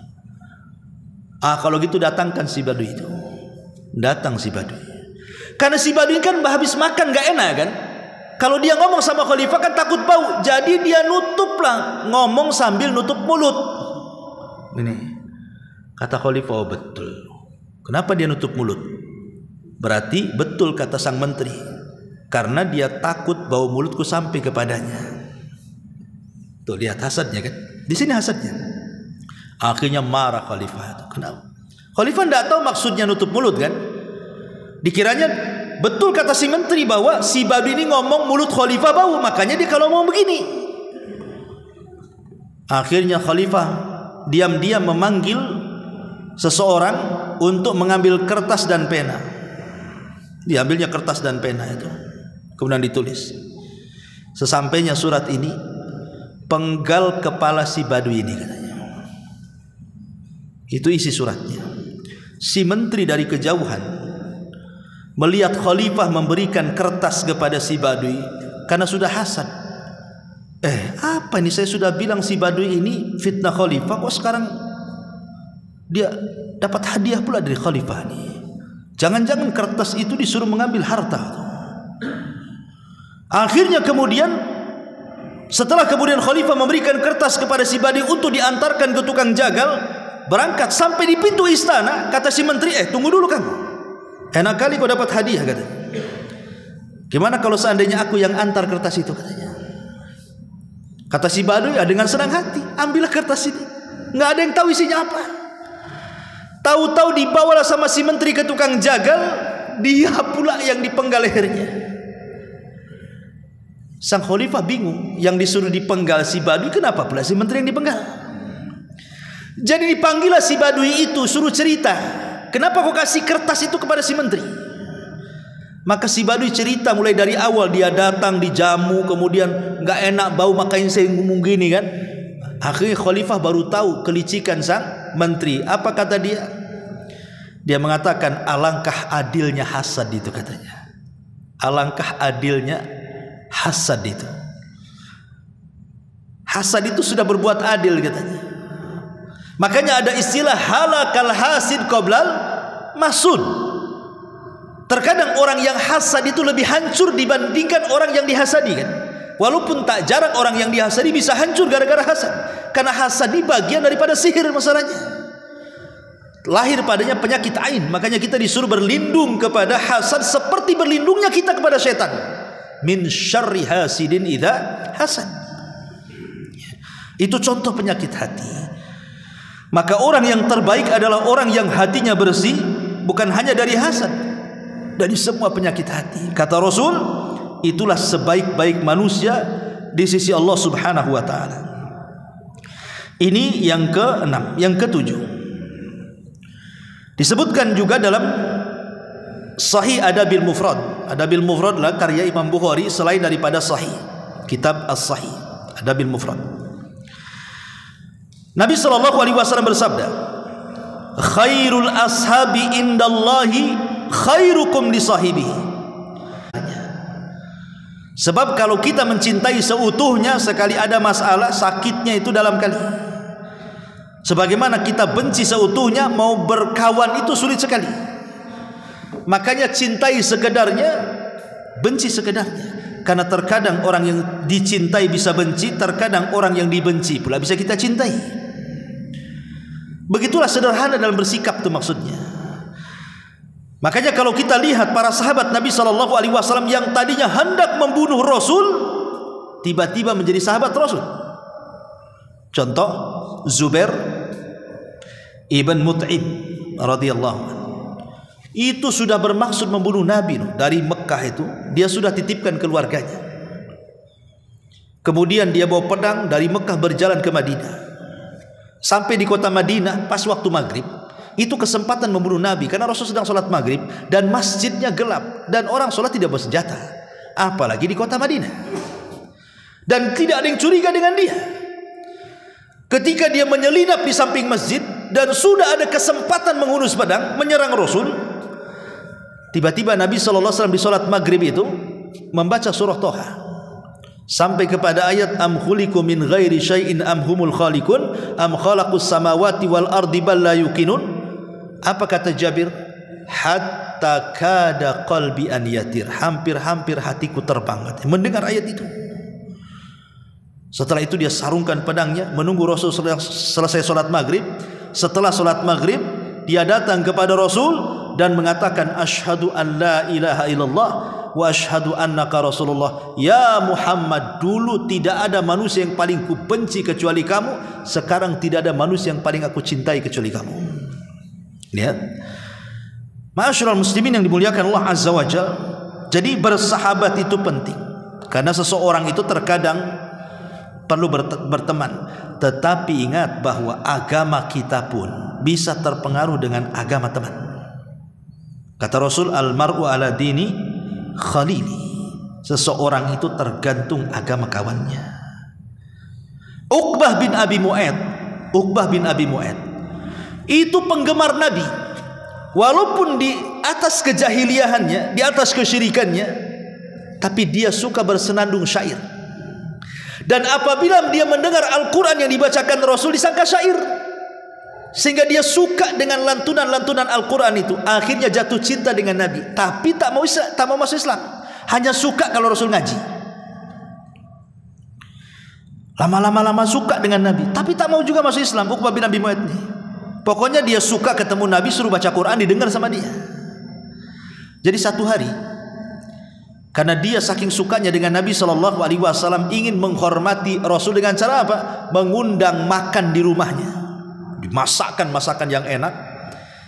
Kalau gitu datangkan si Badui itu. Datang si Badui. Karena si Badui kan habis makan gak enak kan. Kalau dia ngomong sama khalifah kan takut bau. Jadi dia nutup lah, ngomong sambil nutup mulut. Ini kata khalifah, oh betul. Kenapa dia nutup mulut? Berarti betul kata sang menteri, karena dia takut bau mulutku sampai kepadanya. Tuh lihat hasadnya kan. Di sini hasadnya. Akhirnya marah khalifah. Kenapa? Khalifah tidak tahu maksudnya nutup mulut kan. Dikiranya betul kata si menteri bahwa si Badui ini ngomong mulut khalifah bau, makanya dia kalau ngomong begini. Akhirnya khalifah diam-diam memanggil seseorang untuk mengambil kertas dan pena. Diambilnya kertas dan pena itu, kemudian ditulis. Sesampainya surat ini, penggal kepala si Badui ini katanya. Itu isi suratnya. Si menteri dari kejauhan melihat khalifah memberikan kertas kepada si Badui karena sudah hasad. Apa ini, saya sudah bilang si Badui ini fitnah khalifah, kok sekarang dia dapat hadiah pula dari khalifah ini. Jangan-jangan kertas itu disuruh mengambil harta. Akhirnya kemudian, setelah kemudian khalifah memberikan kertas kepada si Badui untuk diantarkan ke tukang jagal, berangkat sampai di pintu istana, kata si menteri, tunggu dulu kamu. Enak kali kau dapat hadiah katanya. Gimana kalau seandainya aku yang antar kertas itu katanya. Kata si Badui, dengan senang hati, ambillah kertas ini. Nggak ada yang tahu isinya apa. Tahu-tahu dibawalah sama si menteri ke tukang jagal, dia pula yang dipenggal lehernya. Sang khalifah bingung, yang disuruh dipenggal si Badui, kenapa pula si menteri yang dipenggal? Jadi dipanggillah si Badui itu, suruh cerita, kenapa kau kasih kertas itu kepada si menteri? Maka si Badui cerita mulai dari awal, dia datang dijamu, kemudian nggak enak bau, makanya saya ngomong gini kan. Akhirnya khalifah baru tahu kelicikan sang menteri. Apa kata dia? Dia mengatakan, alangkah adilnya hasad itu katanya. Alangkah adilnya hasad itu. Hasad itu sudah berbuat adil katanya. Makanya ada istilah halakal hasid qoblal masud. Terkadang orang yang hasad itu lebih hancur dibandingkan orang yang dihasadi kan. Walaupun tak jarang orang yang dihasadi bisa hancur gara-gara hasad. Karena hasad ini bagian daripada sihir masalahnya. Lahir padanya penyakit ain. Makanya kita disuruh berlindung kepada hasad seperti berlindungnya kita kepada setan. Min syarri hasidin idza hasad. Itu contoh penyakit hati. Maka orang yang terbaik adalah orang yang hatinya bersih, bukan hanya dari hasad, dari semua penyakit hati. Kata Rasul, itulah sebaik-baik manusia di sisi Allah Subhanahu wa taala. Ini yang ke-6, yang ke-7. Disebutkan juga dalam Sahih Adabil Mufrad. Adabil Mufrad adalah karya Imam Bukhari selain daripada Sahih, kitab As-Sahih, Adabil Mufrad. Nabi sallallahu alaihi wasallam bersabda, "Khairul ashabi indallahi khairukum li sahibihi." Sebab kalau kita mencintai seutuhnya, sekali ada masalah, sakitnya itu dalam kali. Sebagaimana kita benci seutuhnya, mau berkawan itu sulit sekali. Makanya cintai sekedarnya, benci sekedarnya. Karena terkadang orang yang dicintai bisa benci, terkadang orang yang dibenci pula bisa kita cintai. Begitulah sederhana dalam bersikap itu maksudnya. Makanya kalau kita lihat para sahabat Nabi SAW yang tadinya hendak membunuh Rasul, tiba-tiba menjadi sahabat Rasul. Contoh Zubair ibn Mut'im radhiyallahu anhu. Itu sudah bermaksud membunuh Nabi dari Mekah itu, dia sudah titipkan keluarganya. Kemudian dia bawa pedang dari Mekah berjalan ke Madinah. Sampai di kota Madinah pas waktu maghrib, itu kesempatan membunuh Nabi karena Rasul sedang sholat maghrib dan masjidnya gelap dan orang sholat tidak bersenjata, apalagi di kota Madinah, dan tidak ada yang curiga dengan dia. Ketika dia menyelinap di samping masjid dan sudah ada kesempatan menghunus pedang menyerang Rasul, tiba-tiba Nabi SAW di sholat maghrib itu membaca surah Toha sampai kepada ayat am khuliqu min ghairi syai'in am humul khaliqun am khalaqus samawati wal ardi bal la yuqinun. Apa kata Jabir? Hatta kada qalbi an yatir, hampir-hampir hatiku terbang mendengar ayat itu. Setelah itu dia sarungkan pedangnya menunggu Rasul selesai sholat maghrib. Setelah sholat maghrib dia datang kepada Rasul dan mengatakan asyhadu an la ilaha illallah wa asyhadu annaka Rasulullah. Ya Muhammad, dulu tidak ada manusia yang paling kubenci kecuali kamu, sekarang tidak ada manusia yang paling aku cintai kecuali kamu. Lihat, ma'asyiral muslimin yang dimuliakan Allah Azza wa Jalla. Jadi bersahabat itu penting, karena seseorang itu terkadang perlu berteman. Tetapi ingat bahwa agama kita pun bisa terpengaruh dengan agama teman. Kata Rasul, al-mar'u ala dini khalili. Seseorang itu tergantung agama kawannya. Uqbah bin Abi Mu'aid itu penggemar Nabi. Walaupun di atas kejahiliahannya, di atas kesyirikannya, tapi dia suka bersenandung syair. Dan apabila dia mendengar Al-Quran yang dibacakan Rasul, disangka syair, sehingga dia suka dengan lantunan-lantunan Al-Quran itu. Akhirnya jatuh cinta dengan Nabi, tapi tak mau masuk Islam, hanya suka kalau Rasul ngaji. Lama-lama suka dengan Nabi, tapi tak mau juga masuk Islam. Uqbah bin Abi Mu'aid nih, pokoknya dia suka ketemu Nabi, suruh baca Quran, didengar sama dia. Jadi satu hari, karena dia saking sukanya dengan Nabi SAW, ingin menghormati Rasul dengan cara apa? Mengundang makan di rumahnya, dimasakkan masakan yang enak,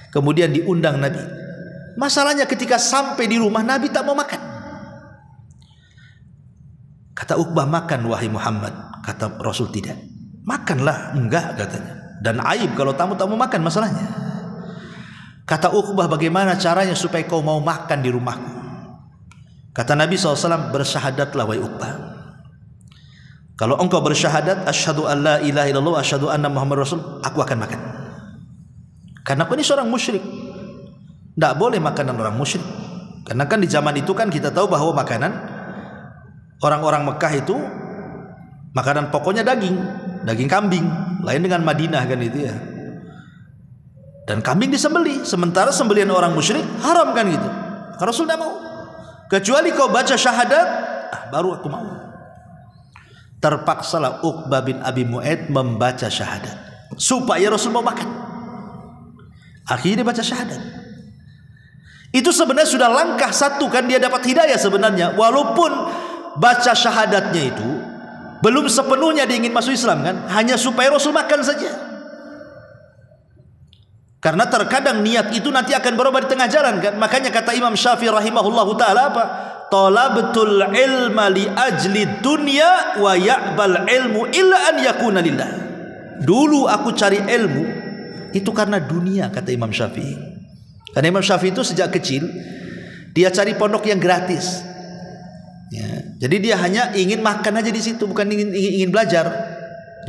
kemudian diundang Nabi. Masalahnya ketika sampai di rumah, Nabi tak mau makan. Kata Uqbah, makan wahai Muhammad. Kata Rasul, tidak. Makanlah. Enggak, katanya. Dan aib kalau tamu tak mau makan masalahnya. Kata Uqbah, bagaimana caranya supaya kau mau makan di rumahku? Kata Nabi SAW, bersyahadatlah wahai Uqbah. Kalau engkau bersyahadat, asyhadu an la ilaha illallah wa asyhadu anna Muhammad Rasul, aku akan makan. Karena aku ini seorang musyrik, tidak boleh makanan orang musyrik. Karena kan di zaman itu kan kita tahu bahwa makanan orang-orang Mekah itu makanan pokoknya daging kambing. Lain dengan Madinah kan itu ya. Dan kambing disembelih, sementara sembelihan orang musyrik haram kan gitu. Rasul tidak mau. Kecuali kau baca syahadat, baru aku mau. Terpaksalah Uqbah bin Abi Mu'aid membaca syahadat supaya Rasul mau makan. Akhirnya dia baca syahadat. Itu sebenarnya sudah langkah satu kan, dia dapat hidayah sebenarnya. Walaupun baca syahadatnya itu belum sepenuhnya dia ingin masuk Islam kan, hanya supaya Rasul makan saja. Karena terkadang niat itu nanti akan berubah di tengah jalan kan. Makanya kata Imam Syafi'i rahimahullahu ta'ala apa? Talabtul ilma li ajli dunya wa ya'bal ilmu illa an yakuna lillah. Dulu aku cari ilmu itu karena dunia, kata Imam Syafi'i. Karena Imam Syafi'i itu sejak kecil dia cari pondok yang gratis ya. Jadi dia hanya ingin makan aja di situ, bukan ingin belajar.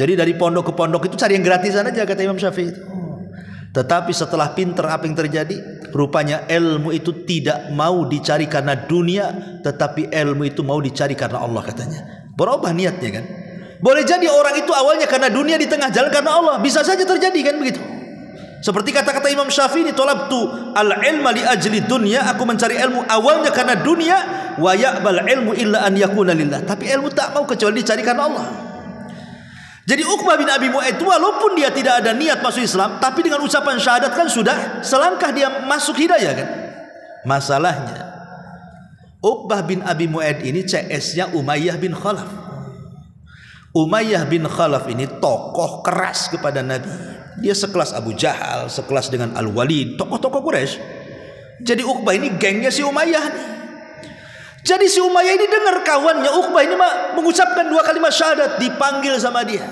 Jadi dari pondok ke pondok itu cari yang gratisan aja, kata Imam Syafi'i itu. Tetapi setelah pinter, apa yang terjadi? Rupanya ilmu itu tidak mau dicari karena dunia, tetapi ilmu itu mau dicari karena Allah, katanya. Berubah niatnya kan. Boleh jadi orang itu awalnya karena dunia, di tengah jalan karena Allah. Bisa saja terjadi kan begitu. Seperti kata-kata Imam Syafi'i, "Talabtu al-ilma li ajli dunya." Aku mencari ilmu awalnya karena dunia, wa ya'bal ilmu illa an yakuna lillah. Tapi ilmu tak mau kecuali dicari karena Allah. Jadi Uqbah bin Abi Mu'aid walaupun dia tidak ada niat masuk Islam, tapi dengan ucapan syahadat kan sudah selangkah dia masuk hidayah kan. Masalahnya Uqbah bin Abi Mu'aid ini CS-nya Umayyah bin Khalaf. Umayyah bin Khalaf ini tokoh keras kepada Nabi. Dia sekelas Abu Jahal, sekelas dengan Al-Walid, tokoh-tokoh Quraisy. Jadi Uqbah ini gengnya si Umayyah nih. Jadi si Umayyah ini dengar kawannya Uqbah ini mengucapkan 2 kalimat syahadat, dipanggil sama dia.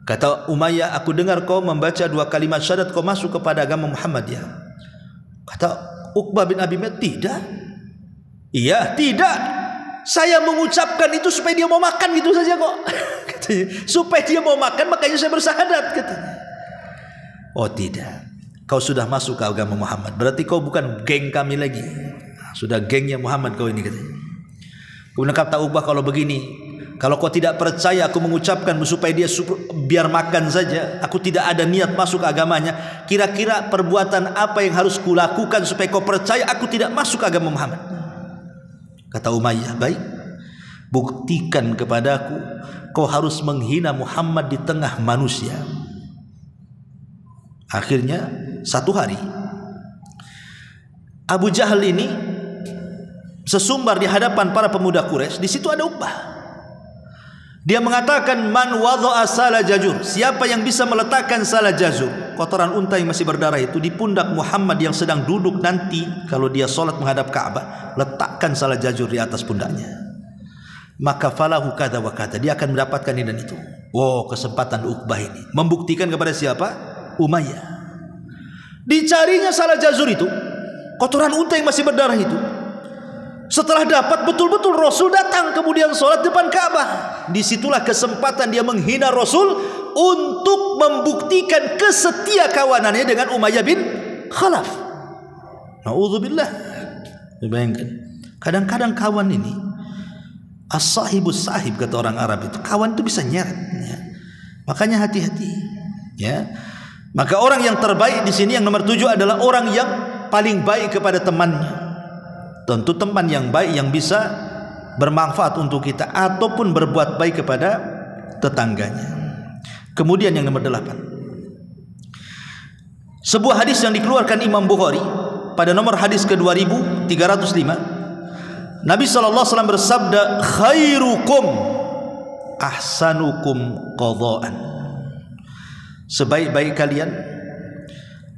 Kata Umayyah, "Aku dengar kau membaca 2 kalimat syahadat, kau masuk kepada agama Muhammad ya?" Kata Uqbah bin Abi Mu'aid, "Tidak." "Iya, tidak. Saya mengucapkan itu supaya dia mau makan gitu saja kok." Katanya, "Supaya dia mau makan makanya saya bersahadat," katanya. "Oh tidak, kau sudah masuk ke agama Muhammad. Berarti kau bukan geng kami lagi. Sudah gengnya Muhammad kau ini," katanya. Kemudian kata Uqbah, "Kalau begini, kalau kau tidak percaya aku mengucapkan supaya dia biar makan saja, aku tidak ada niat masuk agamanya, kira-kira perbuatan apa yang harus kulakukan supaya kau percaya aku tidak masuk agama Muhammad?" Kata Umayyah, "Baik, buktikan kepadaku kau harus menghina Muhammad di tengah manusia." Akhirnya satu hari Abu Jahal ini sesumbar di hadapan para pemuda Quraisy. Di situ ada Uqbah. Dia mengatakan, "Man wadha'a sala jazur." Siapa yang bisa meletakkan sala jazur, kotoran unta yang masih berdarah itu, di pundak Muhammad yang sedang duduk nanti kalau dia sholat menghadap Ka'bah, letakkan sala jazur di atas pundaknya, maka falahu kada wa kada, dia akan mendapatkan ini dan itu. Wow, kesempatan Uqbah ini membuktikan kepada siapa? Umayyah. Dicarinya sala jazur itu, kotoran unta yang masih berdarah itu. Setelah dapat, betul-betul Rasul datang kemudian sholat depan Ka'bah. Disitulah kesempatan dia menghina Rasul untuk membuktikan kesetia kawanannya dengan Umayyah bin Khalaf. Na'udzubillah. Bayangkan, kadang-kadang kawan ini as-sahibus sahib, kata orang Arab itu, kawan itu bisa nyeret ya. Makanya hati-hati ya. Maka orang yang terbaik di sini yang nomor 7 adalah orang yang paling baik kepada temannya. Tentu teman yang baik yang bisa bermanfaat untuk kita ataupun berbuat baik kepada tetangganya. Kemudian yang nomor 8, sebuah hadis yang dikeluarkan Imam Bukhari pada nomor hadis ke-2305, Nabi SAW bersabda, "Khairukum ahsanukum qadha'an." Sebaik-baik kalian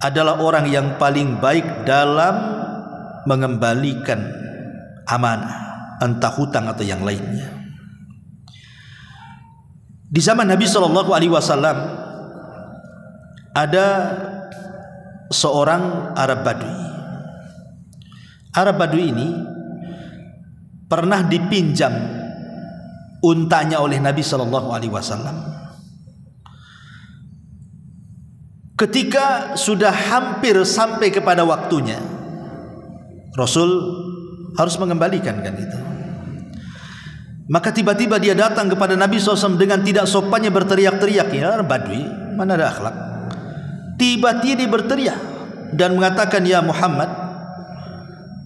adalah orang yang paling baik dalam mengembalikan amanah, entah hutang atau yang lainnya. Di zaman Nabi SAW ada seorang Arab Badui. Arab Badui ini pernah dipinjam untanya oleh Nabi SAW. Ketika sudah hampir sampai kepada waktunya, Rasul harus mengembalikan kan itu. Maka tiba-tiba dia datang kepada Nabi SAW dengan tidak sopannya berteriak-teriak. Ya Badui, mana ada akhlak. Tiba-tiba dia berteriak dan mengatakan, "Ya Muhammad,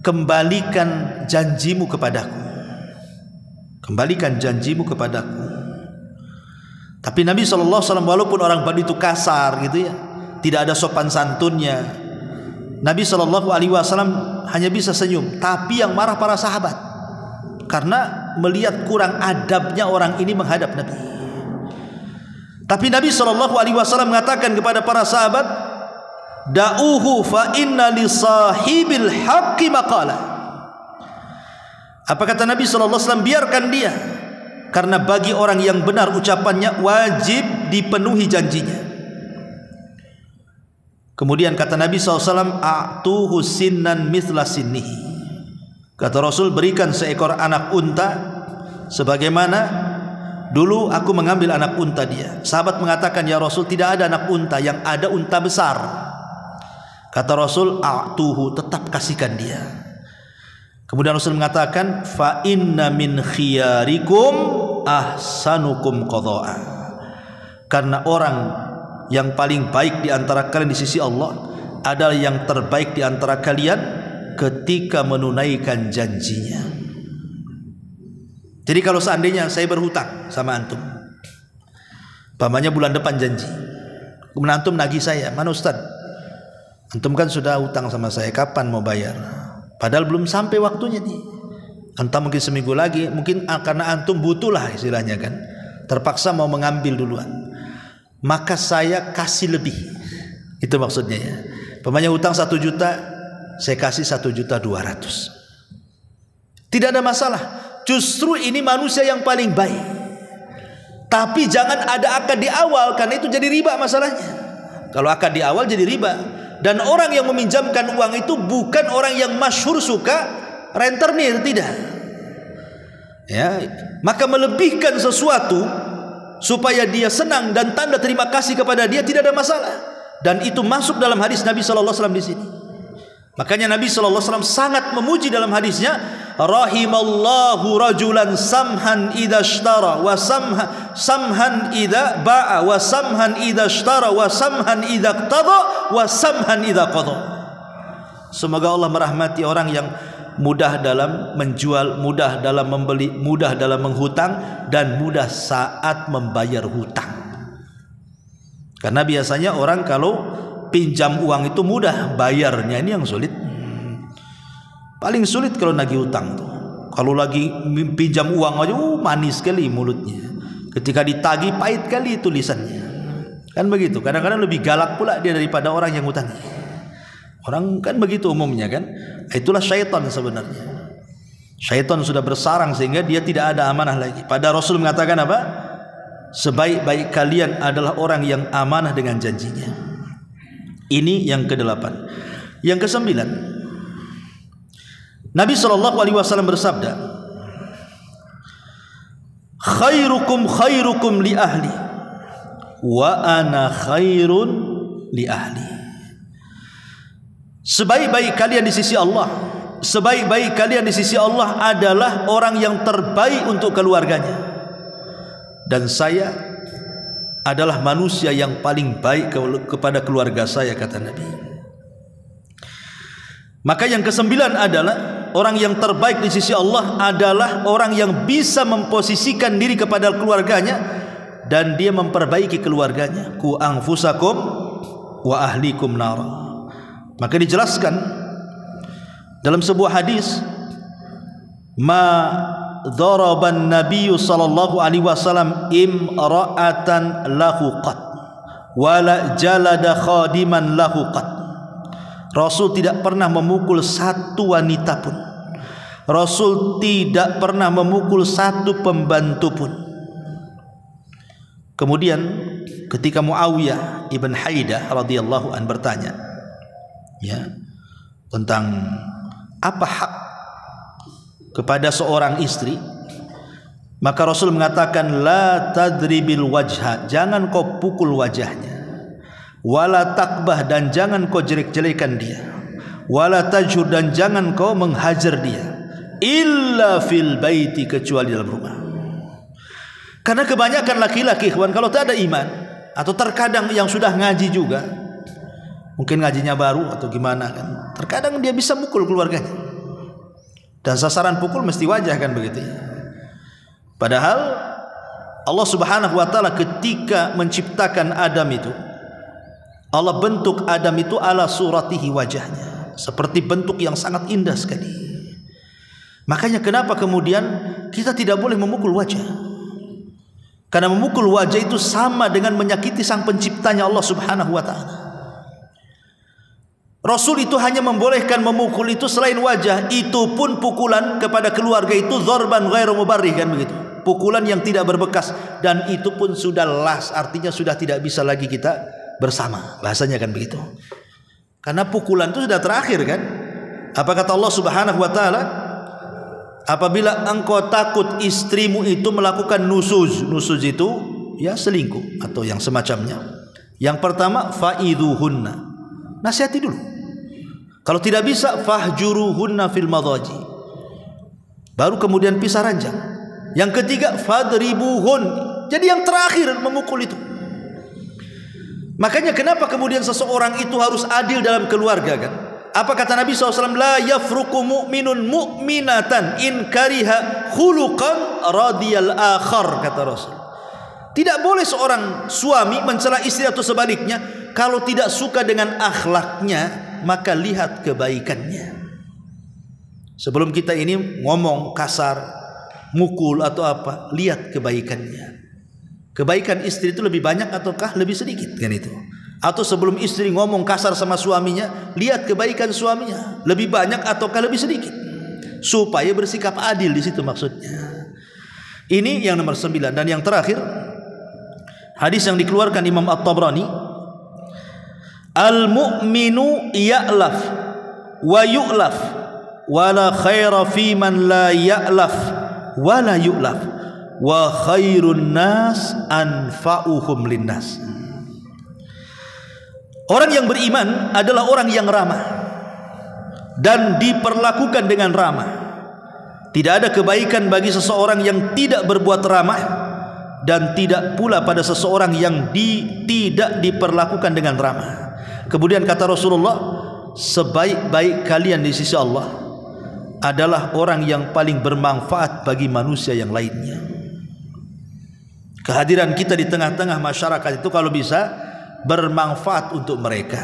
kembalikan janjimu kepadaku. Kembalikan janjimu kepadaku." Tapi Nabi SAW walaupun orang Badui itu kasar gitu ya, tidak ada sopan santunnya, Nabi SAW hanya bisa senyum. Tapi yang marah para sahabat karena melihat kurang adabnya orang ini menghadap Nabi. Tapi Nabi SAW mengatakan kepada para sahabat, "Da'uhu fa inna li sahibil haqqi maqala." Apa kata Nabi SAW? Biarkan dia, karena bagi orang yang benar ucapannya wajib dipenuhi janjinya. Kemudian kata Nabi SAW, "A'tuhu sinnan mithla sinnihi." Kata Rasul, berikan seekor anak unta sebagaimana dulu aku mengambil anak unta dia. Sahabat mengatakan, "Ya Rasul, tidak ada anak unta, yang ada unta besar." Kata Rasul, "A'tuhu," tetap kasihkan dia. Kemudian Rasul mengatakan, "Fa inna min khiyarikum ahsanukum qadha'a. Karena orang yang paling baik di antara kalian di sisi Allah adalah yang terbaik di antara kalian ketika menunaikan janjinya. Jadi kalau seandainya saya berhutang sama antum, umpamanya bulan depan janji, kemudian antum nagih saya, mana Ustaz? Antum kan sudah hutang sama saya, kapan mau bayar? Padahal belum sampai waktunya nih. Entah mungkin seminggu lagi, mungkin karena antum butuh lah istilahnya kan, terpaksa mau mengambil duluan, maka saya kasih lebih. Itu maksudnya ya. Umpamanya hutang 1 juta, saya kasih 1.200.000. Tidak ada masalah. Justru ini manusia yang paling baik. Tapi jangan ada akad di awal, karena itu jadi riba masalahnya. Kalau akad di awal jadi riba. Dan orang yang meminjamkan uang itu bukan orang yang masyhur suka rentenir, tidak. Ya, maka melebihkan sesuatu supaya dia senang dan tanda terima kasih kepada dia tidak ada masalah. Dan itu masuk dalam hadis Nabi sallallahu alaihi wasallam di sini. Makanya Nabi sallallahu alaihi wasallam sangat memuji dalam hadisnya, rahimallahu rajulan samhan idza ishtara wa samhan idza ba'a wa samhan idza ishtara wa samhan idza qada wa samhan idza qada. Semoga Allah merahmati orang yang mudah dalam menjual, mudah dalam membeli, mudah dalam menghutang, dan mudah saat membayar hutang. Karena biasanya orang kalau pinjam uang itu mudah, bayarnya ini yang sulit. Paling sulit kalau nagih hutang tuh. Kalau lagi pinjam uang aja manis sekali mulutnya. Ketika ditagih pahit kali tulisannya. Kan begitu. Kadang-kadang lebih galak pula dia daripada orang yang hutang. Orang kan begitu umumnya kan. Itulah syaitan sebenarnya. Syaitan sudah bersarang sehingga dia tidak ada amanah lagi. Pada Rasul mengatakan apa? Sebaik-baik kalian adalah orang yang amanah dengan janjinya. Ini yang ke-8. Yang ke-9, Nabi SAW bersabda, khairukum khairukum li ahli wa ana khairun li ahli. Sebaik-baik kalian di sisi Allah, sebaik-baik kalian di sisi Allah adalah orang yang terbaik untuk keluarganya, dan saya adalah manusia yang paling baik kepada keluarga saya, kata Nabi. Maka yang ke-9 adalah orang yang terbaik di sisi Allah adalah orang yang bisa memposisikan diri kepada keluarganya dan dia memperbaiki keluarganya. Ku anfusakum wa ahlikum nara. Maka dijelaskan dalam sebuah hadis, ma dharaban nabiyyu sallallahu alaihi wasallam imra'atan lahu qat wala jalada khadiman lahu qat. Rasul tidak pernah memukul satu wanita pun. Rasul tidak pernah memukul satu pembantu pun. Kemudian ketika Muawiyah ibn Haidah radhiyallahu an bertanya ya tentang apa hak kepada seorang istri, maka Rasul mengatakan la tadribil wajha, jangan kau pukul wajahnya, wala takbah, dan jangan kau jelek-jelekan dia, wala tajur, dan jangan kau menghajar dia, illa fil baiti, kecuali dalam rumah. Karena kebanyakan laki-laki kawan kalau tak ada iman, atau terkadang yang sudah ngaji juga, mungkin ngajinya baru atau gimana kan, terkadang dia bisa mukul keluarganya. Dan sasaran pukul mesti wajah kan begitu ya. Padahal Allah Subhanahu wa taala ketika menciptakan Adam itu, Allah bentuk Adam itu ala suratihi, wajahnya seperti bentuk yang sangat indah sekali. Makanya kenapa kemudian kita tidak boleh memukul wajah? Karena memukul wajah itu sama dengan menyakiti sang penciptanya Allah Subhanahu wa taala. Rasul itu hanya membolehkan memukul itu selain wajah, itu pun pukulan kepada keluarga itu dzarban ghairu mubarrih, kan begitu. Pukulan yang tidak berbekas, dan itu pun sudah las, artinya sudah tidak bisa lagi kita bersama, bahasanya kan begitu. Karena pukulan itu sudah terakhir kan. Apa kata Allah Subhanahu wa taala? Apabila engkau takut istrimu itu melakukan nusuz, nusuz itu ya selingkuh atau yang semacamnya. Yang pertama fa'idhuhunna, nasihati dulu. Kalau tidak bisa fahjuruhunna fil madhaji, baru kemudian pisah ranjang. Yang ketiga, fadribuhun. Jadi yang terakhir memukul itu. Makanya kenapa kemudian seseorang itu harus adil dalam keluarga kan? Apa kata Nabi SAW? La yafruku mu'minun mu'minatan in kariha khuluqan radiyal akhar, kata Rasul. Tidak boleh seorang suami mencela istri atau sebaliknya. Kalau tidak suka dengan akhlaknya, maka lihat kebaikannya. Sebelum kita ini ngomong kasar, mukul atau apa, lihat kebaikannya. Kebaikan istri itu lebih banyak ataukah lebih sedikit kan itu? Atau sebelum istri ngomong kasar sama suaminya, lihat kebaikan suaminya lebih banyak ataukah lebih sedikit, supaya bersikap adil di situ maksudnya. Ini yang nomor 9. Dan yang terakhir, hadis yang dikeluarkan Imam At-Tabrani, al-mu'minu ya'laf wa yu'laf wa la khaira fi man la ya'laf wa la yu'laf wa khairun nas anfa'uhum linnas. Orang yang beriman adalah orang yang ramah dan diperlakukan dengan ramah. Tidak ada kebaikan bagi seseorang yang tidak berbuat ramah, dan tidak pula pada seseorang yang tidak diperlakukan dengan ramah. Kemudian kata Rasulullah, sebaik-baik kalian di sisi Allah adalah orang yang paling bermanfaat bagi manusia yang lainnya. Kehadiran kita di tengah-tengah masyarakat itu kalau bisa bermanfaat untuk mereka.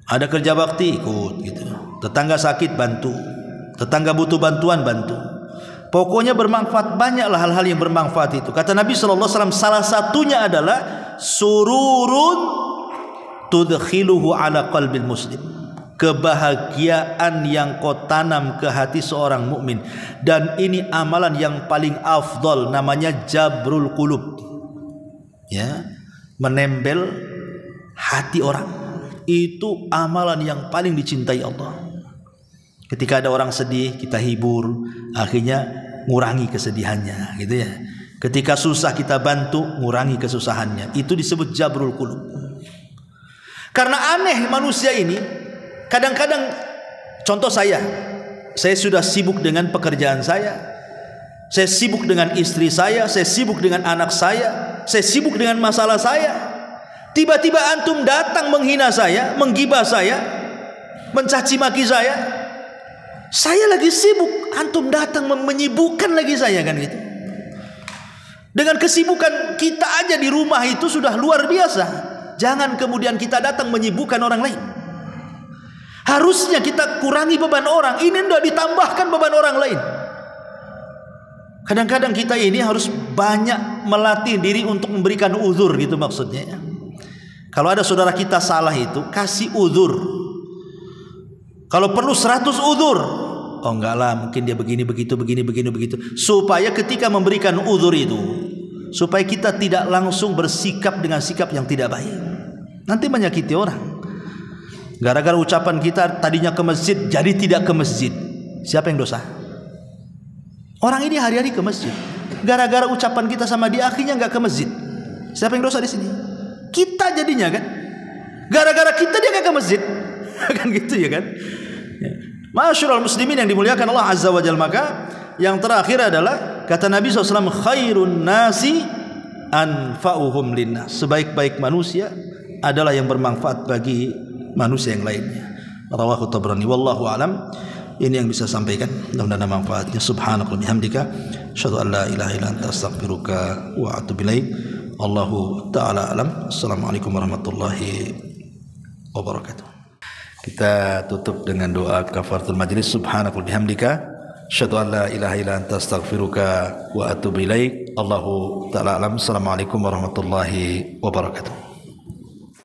Ada kerja bakti, ikut gitu. Tetangga sakit, bantu. Tetangga butuh bantuan, bantu. Pokoknya bermanfaat. Banyaklah hal-hal yang bermanfaat itu. Kata Nabi SAW, salah satunya adalah sururun tudkhiluhu ala qalbil muslim. Kebahagiaan yang kau tanam ke hati seorang mukmin. Dan ini amalan yang paling afdal, namanya jabrul qulub. Ya, menempel hati orang. Itu amalan yang paling dicintai Allah. Ketika ada orang sedih, kita hibur, akhirnya ngurangi kesedihannya, gitu ya. Ketika susah, kita bantu, ngurangi kesusahannya. Itu disebut jabrul qulub. Karena aneh manusia ini, kadang-kadang, contoh saya sudah sibuk dengan pekerjaan saya sibuk dengan istri saya sibuk dengan anak saya sibuk dengan masalah saya. Tiba-tiba antum datang menghina saya, menggibah saya, mencaci maki saya lagi sibuk, antum datang menyibukkan lagi saya, kan gitu. Dengan kesibukan kita aja di rumah itu sudah luar biasa, jangan kemudian kita datang menyibukkan orang lain. Harusnya kita kurangi beban orang, ini tidak ditambahkan beban orang lain. Kadang-kadang kita ini harus banyak melatih diri untuk memberikan uzur, gitu maksudnya. Kalau ada saudara kita salah itu, kasih uzur. Kalau perlu 100 uzur. Oh enggak lah, mungkin dia begini, begitu. Supaya ketika memberikan uzur itu, supaya kita tidak langsung bersikap dengan sikap yang tidak baik. Nanti menyakiti orang. Gara-gara ucapan kita tadinya ke masjid, jadi tidak ke masjid. Siapa yang dosa? Orang ini hari-hari ke masjid. Gara-gara ucapan kita sama dia, akhirnya nggak ke masjid. Siapa yang dosa di sini? Kita jadinya kan. Gara-gara kita dia nggak ke masjid. Kan gitu ya kan? Masyarul muslimin yang dimuliakan Allah Azza wa Jalla. Maka yang terakhir adalah kata Nabi SAW, khairun nasi anfa'uhum linnas. Sebaik-baik manusia adalah yang bermanfaat bagi manusia yang lainnya. Rawahu Tabrani. Wallahu alam. Ini yang bisa sampaikan, mudah-mudahan manfaatnya. Subhanaka wa bihamdika, asyhadu an la ilaha illa anta, astaghfiruka wa atubu ilaik. Allahu taala alam. Assalamualaikum warahmatullahi wabarakatuh. Kita tutup dengan doa kafaratul majlis. Subhanaka wa bihamdika, asyhadu an la ilaha illa anta, astaghfiruka wa atubu ilaik. Allahu taala alam. Assalamualaikum warahmatullahi wabarakatuh.